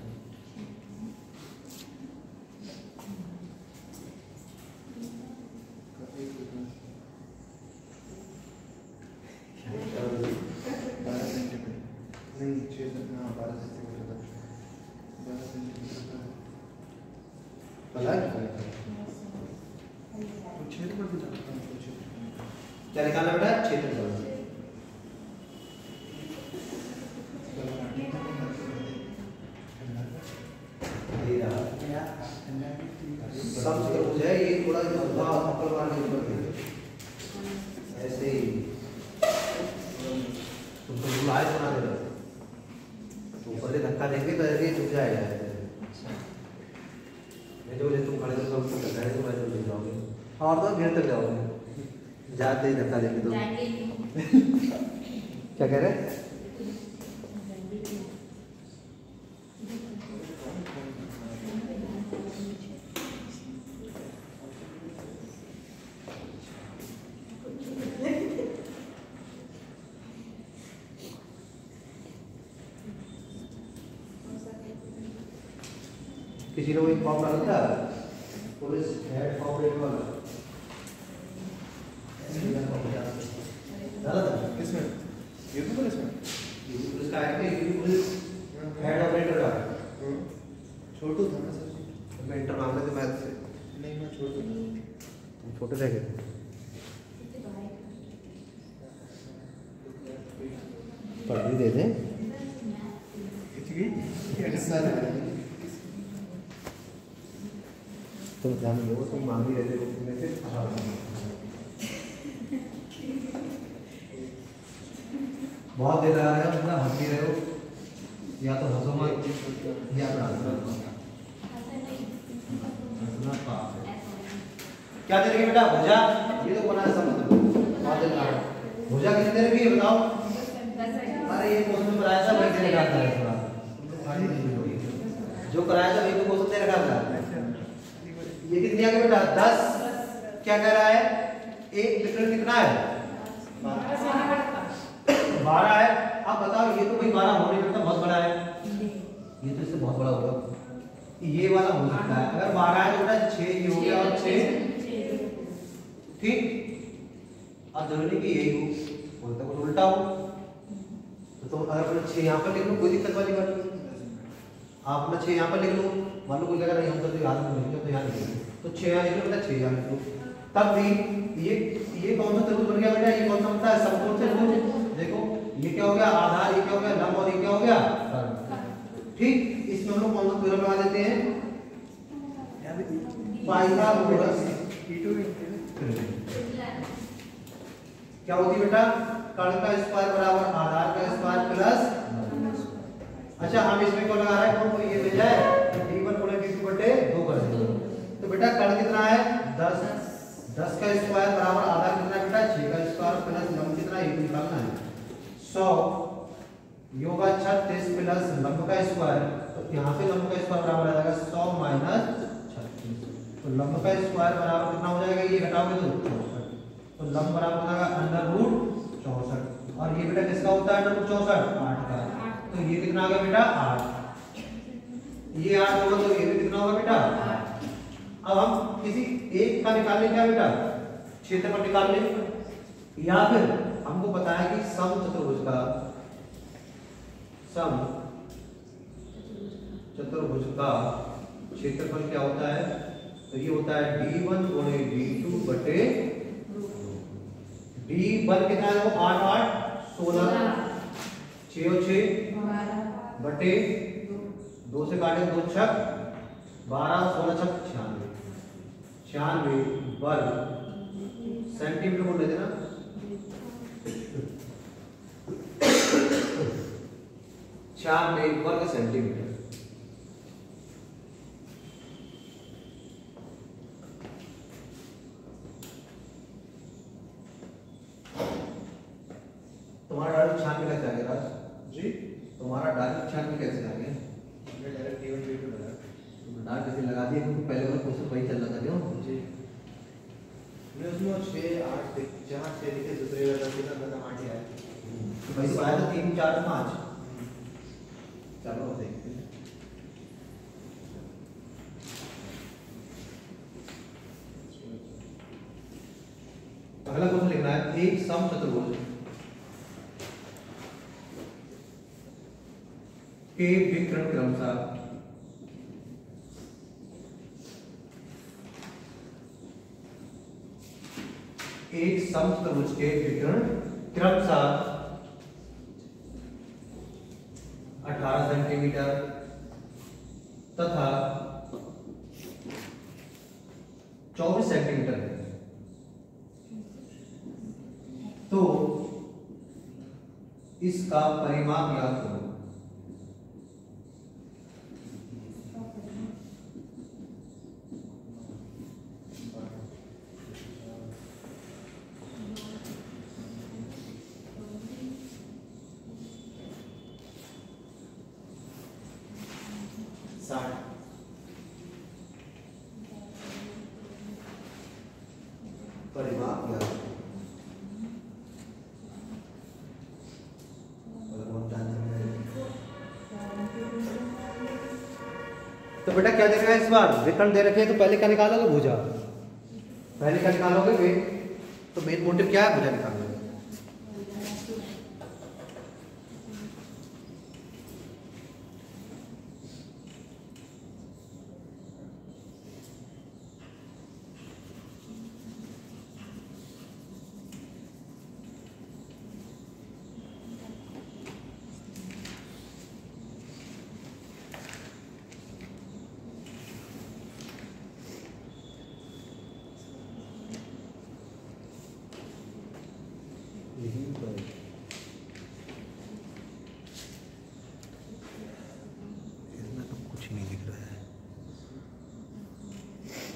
क्या निकालना बेटा? क्षेत्रफल। समचतुर्भुज है ये, थोड़ा अक्ल मारने की जरूरत है। ऐसे ही तुमको बुलाए बना देगा, तो ऊपर से धक्का देंगे तो ये झुक जाएगा। नहीं तो तुम खड़े तो सब कर रहे हो, तो मैं झुक जाओगे और तो घेर तक जाओगे, जाते ही धक्का देंगे तो। क्या कह रहे? किसी ने वही फॉर्म डाला था पुलिस हेड कॉर्पोरेट वाला, डाला था किसमें? यूपी पुलिस में? यूपी पुलिस का है, यूपी पुलिस हेड ऑपरेटर का छोटू था ना सर? मैं इंटर मांग रहे थे मैथ से। नहीं, मैं छोटू था। तुम छोटे रह गए पढ़ भी दे दें। तुम ध्यान दो, तुम मांग ही रहते हो में से बहुत देर लगा रहे हो, मतलब हंस भी रहे हो, या तो हंसो मत या तो हंसो मत। क्या दे रखी है बेटा? भुजा। ये तो बना है समुद्र भुजा कितनी दे रखी है बताओ? अरे ये क्वेश्चन कराया था वही दे रखा था थोड़ा जो कराया था वही तो क्वेश्चन दे रखा था। ये कितनी आ गई बेटा? 10। क्या कह रहा है? एक विकर्ण कितना है? 12 है। अब बताओ ये तो भाई 12 होने लगता बहुत बड़ा है, ये तो इससे बहुत बड़ा होगा, ये वाला हो सकता है। अगर 12 है तो बेटा 6 ये हो गया और 6 ठीक। अब जरूरी कि यही हो, बोलता कुछ उल्टा हो तो अगर 6 यहाँ पर लिख लो कोई दिक्कत वाली बात नहीं। आप अपना 6 यहाँ पर लिख लो, मान लो कोई जगह नहीं हमको तो याद नहीं है तो यहाँ लिख लो, तो 6 यहाँ लिख लो बेटा, 6 यहाँ लिख लो। तब भी ये कौन सा त्रिभुज बन गया बेटा? ये कौन सा बनता है? समकोण त्रिभुज। देखो ये क्या हो गया? आधार। ये क्या हो गया? लंब। और ये क्या हो गया? ठीक। इसमें हम लोग कौन सा थ्योरम लगा देते हैं? पाइथागोरस। क्या होती है बेटा? कर्ण का स्क्वायर बराबर आधार का स्क्वायर प्लस। अच्छा हम इसमें क्यों लगा रहे हैं? तो ये मिल जाए d1 × d2 बटे 2 कर देंगे। तो बेटा कर्ण कितना है? 10। 10 का स्क्वायर बराबर आधार कितना है बेटा? 6 का स्क्वायर प्लस लंब कितना? ये निकालना है 100 योगा 36 प्लस लंब का स्क्वायर। तो यहाँ से लंब का स्क्वायर बराबर आ जाएगा 100 माइनस 36। तो लंब का स्क्वायर बराबर कितना हो जाएगा? ये घटाओगे तो 64। तो लंब बराबर हो जाएगा √64। और ये बेटा किसका होता है? √64 8 का। तो ये कितना आ गया बेटा? 8। ये 8 होगा तो ये भी कितना होगा बेटा? 8। अब हम किसी एक का निकाल लें क्या बेटा? क्षेत्रफल निकाल लें, या फिर हमको पता है कि समचतुर्भुज का क्षेत्रफल क्या होता है? तो ये होता है d1 × d2 बटे d1 कितना है? वो 8 8 16 6 और 6 बटे 2 से काटे 2 छक 12 16 छक 96 वर्ग सेंटीमीटर बोल लेते ना। 96 वर्ग सेंटीमीटर। तुम्हारा डायरेक्ट 96 कैसे आ गया राज जी? तुम्हारा डायरेक्ट 96 कैसे आ गया? मैं डायरेक्ट d1 d2 लगा, तुम डायरेक्ट कैसे लगा दिया? क्योंकि पहले वाला क्वेश्चन वही चल रहा था क्यों जी? मैं उसमें 6 8 जहां 6 लिखे दूसरे वाला कितना खत्म 8 है भाई। तो आया था 3 4 5। चलो देखते हैं। अगला क्वेश्चन लिखना है एक समचतुर्भुज के विकर्ण क्रमशः एक समचतुर्भुज के विकर्ण क्रमशः 18 सेंटीमीटर तथा 24 सेंटीमीटर है, तो इसका परिमाप ज्ञात करो। परिमाप ज्ञात करो। तो बेटा क्या दे रखा है इस बार? विकर्ण दे रखे हैं, तो पहले क्या निकालोगे? भुजा। पहले क्या निकालोगे? वेग। तो मेन मोटिव क्या है? भुजा निकालोगे।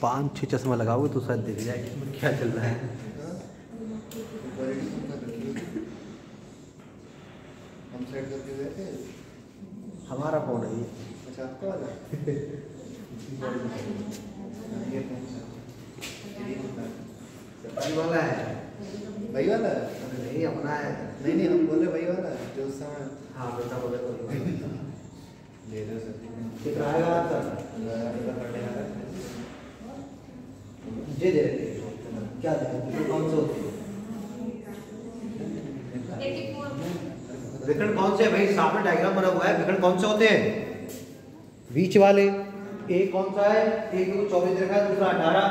5-6 चश्मा लगाओगे तो शायद दिख जाए कि क्या चल रहा है। हम सेट करके गए थे। हमारा फोन है ये। अच्छा आपका वाला ये कौन सा भाई वाला है। भाई वाला नहीं अपना है। नहीं हम बोले भाई वाला जो उस समय हाँ बेटा बोले तो ले लो सर कितना आएगा सर? जी दे क्या दे कौन से होते हैं? विकर्ण कौन से है भाई? सामने डायग्राम बना हुआ है। विकर्ण कौन से होते हैं? बीच वाले। एक कौन सा है? एक को 24 रखा है, दूसरा 18।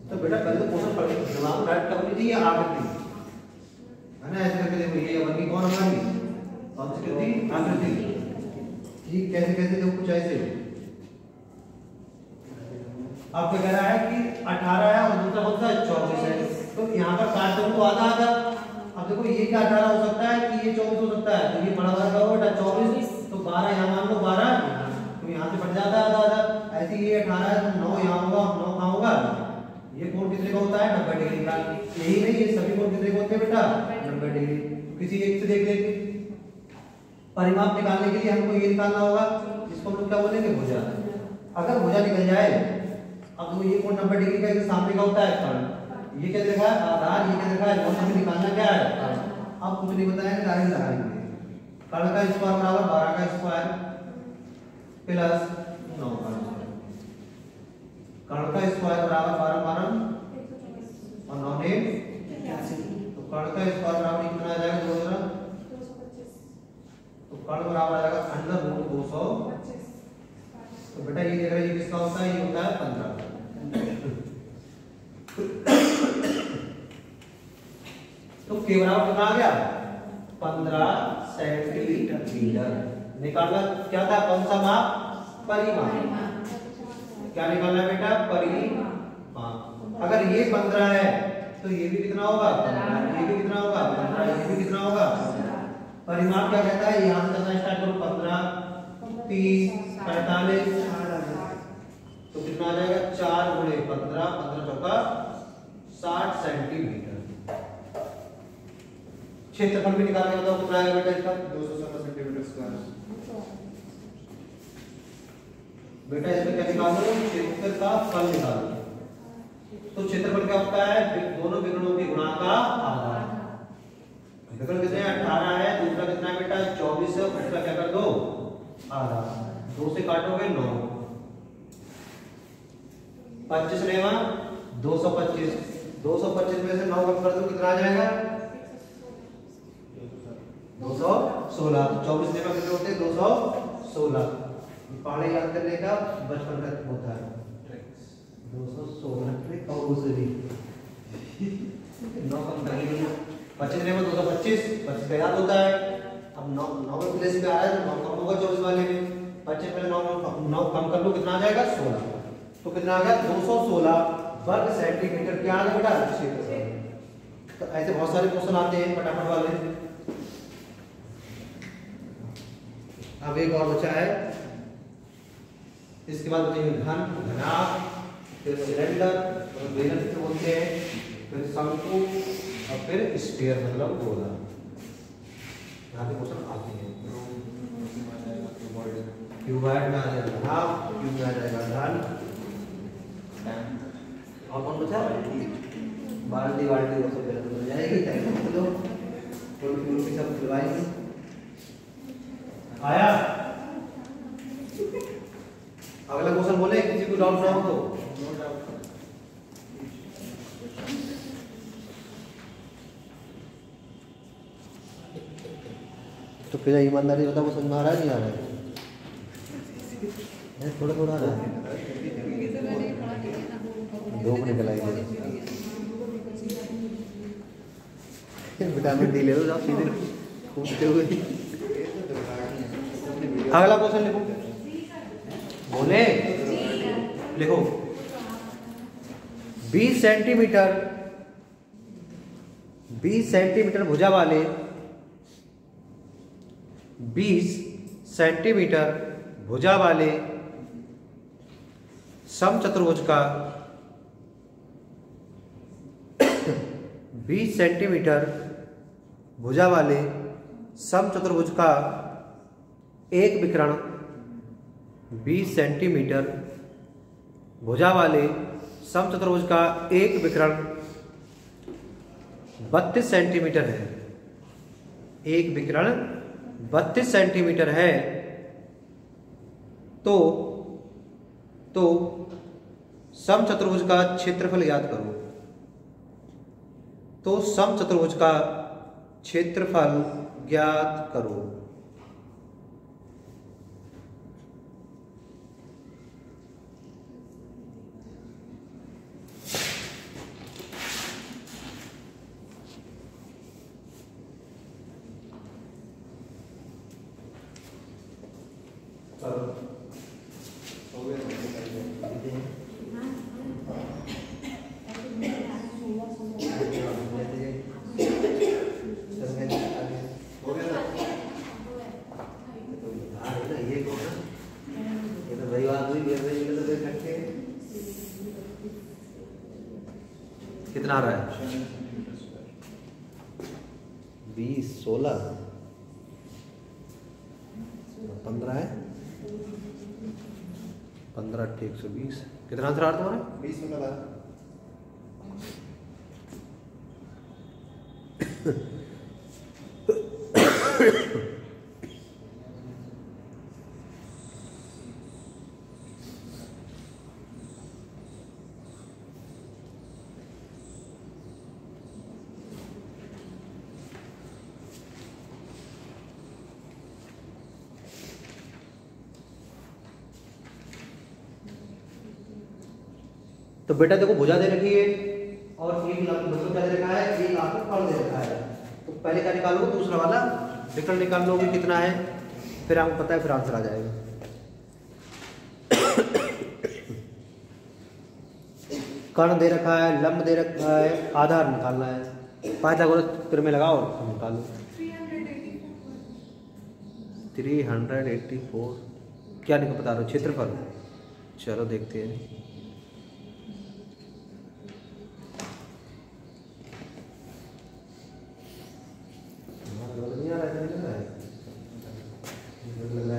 तो बेटा पहले तो क्वेश्चन पढ़ दिमाग राइट करनी चाहिए आकृति है ना। ऐसे करके देखो ये बन गई कौन हमारी कौन सी कृति? आकृति। ठीक कैसे कैसे देखो कुछ ऐसे। अब क्या कह रहा है कि 18 है और दूसरा कौन सा है? 24 है। तो यहाँ पर काट दो तो आधा आधा। अब देखो ये क्या 18 हो सकता है कि ये 24 हो सकता है। तो ये बड़ा वाला का बेटा 24 तो 12 यहाँ मान लो 12 तो यहाँ से बढ़ जाता है आधा आधा। ऐसे ये 18 है तो 9 यहाँ होगा 9 कहाँ होगा? ये कोण कितने का होता है? 90 डिग्री का। यही नहीं ये सभी कोण कितने के होते हैं बेटा? 90 डिग्री। किसी एक से देख लेंगे। परिमाप निकालने के लिए हमको ये निकालना होगा इसको हम लोग क्या बोलेंगे? भुजा। अगर भुजा निकल जाए अब तो ये कोण 90 डिग्री का इसके सामने का होता है कर्ण। ये क्या देखा है? आधार। ये क्या देखा है? लंब। हमें निकालना क्या है? अब कुछ नहीं बताया डायरेक्ट लगाएंगे। कर्ण का स्क्वायर बराबर 12 का स्क्वायर प्लस 9 का स्क्वायर। कर्ण का स्क्वायर बराबर 12 12 और 9 ने 81। तो कर्ण का स्क्वायर बराबर कितना आ जाएगा? 2 तो कर्ण बराबर आ जाएगा अंडर रूट 225। तो बेटा ये देख रहे हैं ये किसका होता है? ये होता है 15। तो के बराबर कितना आ गया? 15 सेंटीमीटर। निकालना क्या था? कौन सा माप? परिमाप। क्या निकालना है बेटा? परिमाप। अगर ये 15 है तो ये भी कितना होगा? 15। ये भी कितना होगा? 15। ये भी कितना होगा? परिमाप क्या कहता है? यहाँ से करना स्टार्ट करो। 15 30 45 तो कितना आ जाएगा? 4 गुणे 15 15 चौका 60 सेंटीमीटर। क्षेत्रफल भी निकाल के बताओ कितना आएगा बेटा इसका? 216 सेंटीमीटर स्क्वायर। बेटा इसमें क्या निकालो? क्षेत्र का फल निकालो। तो क्षेत्रफल क्या होता है? दोनों विकर्णों के गुणा का आधार। विकर्ण कितने हैं? 18 है। दूसरा कितना है बेटा? 24 है। उसका क्या कर दो? आधा। 2 से काटोगे 9 25 लेवा 225। 225 में से 9 कम कर दो कितना आ जाएगा? 216। 24 लेवा कितने होते हैं? 216। पढ़ाई याद करने का बचपन का होता है 216 ट्रिक और दूसरी 9 कम करेंगे 25 लेवा 225 25 का याद होता है। अब 9 प्लेस पे आ रहा है तो 9 कम होगा 24 वाले में। 25 में 9 कम कर लो कितना आ जाएगा? 16। तो कितना आ गया? 216 वर्ग सेंटीमीटर। क्या आ गया बेटा? क्षेत्रफल। तो ऐसे बहुत सारे क्वेश्चन आते हैं फटाफट वाले। अब एक और बचा है। इसके बाद बताइए घन, घनाभ, फिर सिलेंडर, बेलन बोलते हैं, फिर शंकु और फिर स्फीयर मतलब गोला। यहाँ पे क्वेश्चन आते हैं। क्यूबॉइड में आ जाएगा घनाभ, क्यूब में आ जाएगा घन। और कौन बचा? बाल्टी बाल्टी वो सब गलत हो जाएगी। टाइम लो थोड़ी सब खुलवाएंगे। आया अगला क्वेश्चन बोले किसी को डाउट ना हो तो? तो फिर ईमानदारी बता वो समझ में आ रहा है नहीं आ रहा है? थोड़ा थोड़ा आ रहा है। 2 निकल आएंगे। विटामिन डी ले लो आप सीधे कूदते हुए। अगला क्वेश्चन लिखो। बोले लिखो 20 सेंटीमीटर भुजा वाले 20 सेंटीमीटर भुजा वाले समचतुर्भुज का 20 सेंटीमीटर भुजा वाले समचतुर्भुज का एक विकर्ण 20 सेंटीमीटर भुजा वाले समचतुर्भुज का एक विकर्ण 32 सेंटीमीटर है। एक विकर्ण 32 सेंटीमीटर है तो समचतुर्भुज का क्षेत्रफल ज्ञात करो। तो समचतुर्भुज का क्षेत्रफल ज्ञात करो। हो गया। हो गया ना? ये कौन है? ये तो भाई बात हुई, तो देख सकते हैं कितना आ रहा है? 20 16 15 है, 15 × 120 कितना आंसर आ रहा तुम्हारा? 20 में लगा। तो बेटा देखो भुजा दे रखी है और एक मतलब क्या दे रखा है, एक आपको फल दे रखा है। तो पहले क्या निकालोगे? दूसरा वाला विकर्ण निकाल लोगे कितना है, फिर आपको पता है, फिर आंसर आ जाएगा। कर्ण दे रखा है, लंब दे रखा है, आधार निकालना है। पाइथागोरस सूत्र में लगाओ और निकालो। 384 क्या निकल बता रहे हो? क्षेत्रफल। चलो देखते हैं। कितना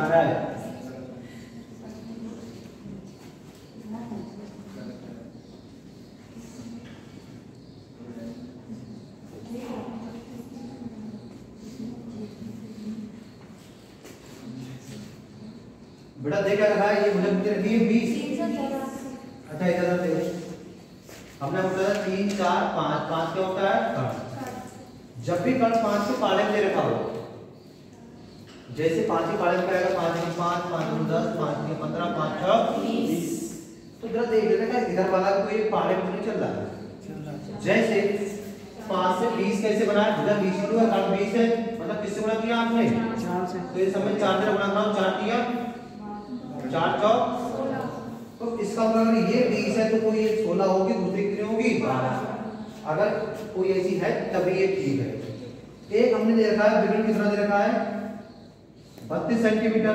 है? बेटा देख क्या रखा है? ये मुझे रखी है 20। अच्छा इधर देखो, हमने बोला 3 4 5 5 क्या होता है? जब भी कर्ण 5 के पाले में दे रखा हो, जैसे 5 के पाले में करेगा 5 × 5 5 × 10 5 × 15 5 × 20। तो जरा देख लेते हैं इधर वाला कोई पाले में नहीं चल रहा है। जैसे 5 से 20 कैसे बना है? भुजा 20 किलो है, कर्ण 20 है, मतलब किससे गुणा किया आपने? 4 से। तो ये समय 4 से गुणा करो, 4 किया 4 चौक 16। तो इसका मतलब अगर ये 20 है तो कोई एक 16 होगी, दूसरी कितनी होगी? 12। अगर कोई ऐसी है तभी ये ठीक है। एक हमने दे रखा है विकर्ण, कितना दे रखा है? 32 सेंटीमीटर।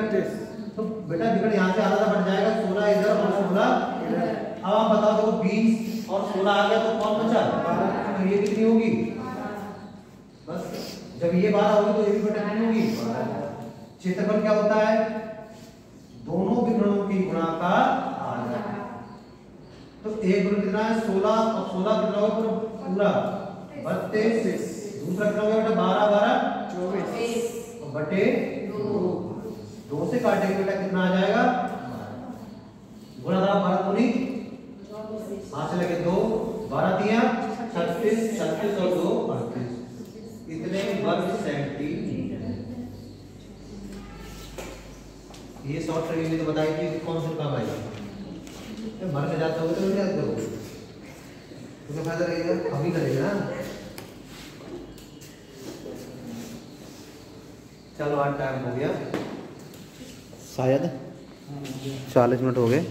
तो बेटा विकर्ण यहाँ से आधा बढ़ जाएगा, 16 इधर और 16 इधर। अब आप बताओ देखो 20 और 16 आ गया तो कौन बचा? 12। तो ये कितनी होगी? बस जब ये 12 होगी तो ये भी बेटा कितनी होगी? 12। क्षेत्रफल क्या होता है? दोनों विकर्णों की गुणा का आधा। तो एक विकर्ण कितना है? 16 और 16 कितना होगा पूरा? 32। दूसरा कितना होगा बेटा? 12 12 24 बटे 2 से काटेंगे बेटा कितना आ जाएगा? गुणा 12 दूनी हाथ से लगे 2 12 3 36 36 और 2 38 इतने वर्ग सेंटीमीटर। ये शॉर्ट ट्रिक तो बताइए कि कौन सा काम आएगा। मर में जाते हो तो क्या करोगे, तो क्या फायदा रहेगा, अभी करेगा ना। चलो आज टाइम हो गया, शायद 40 मिनट हो गए।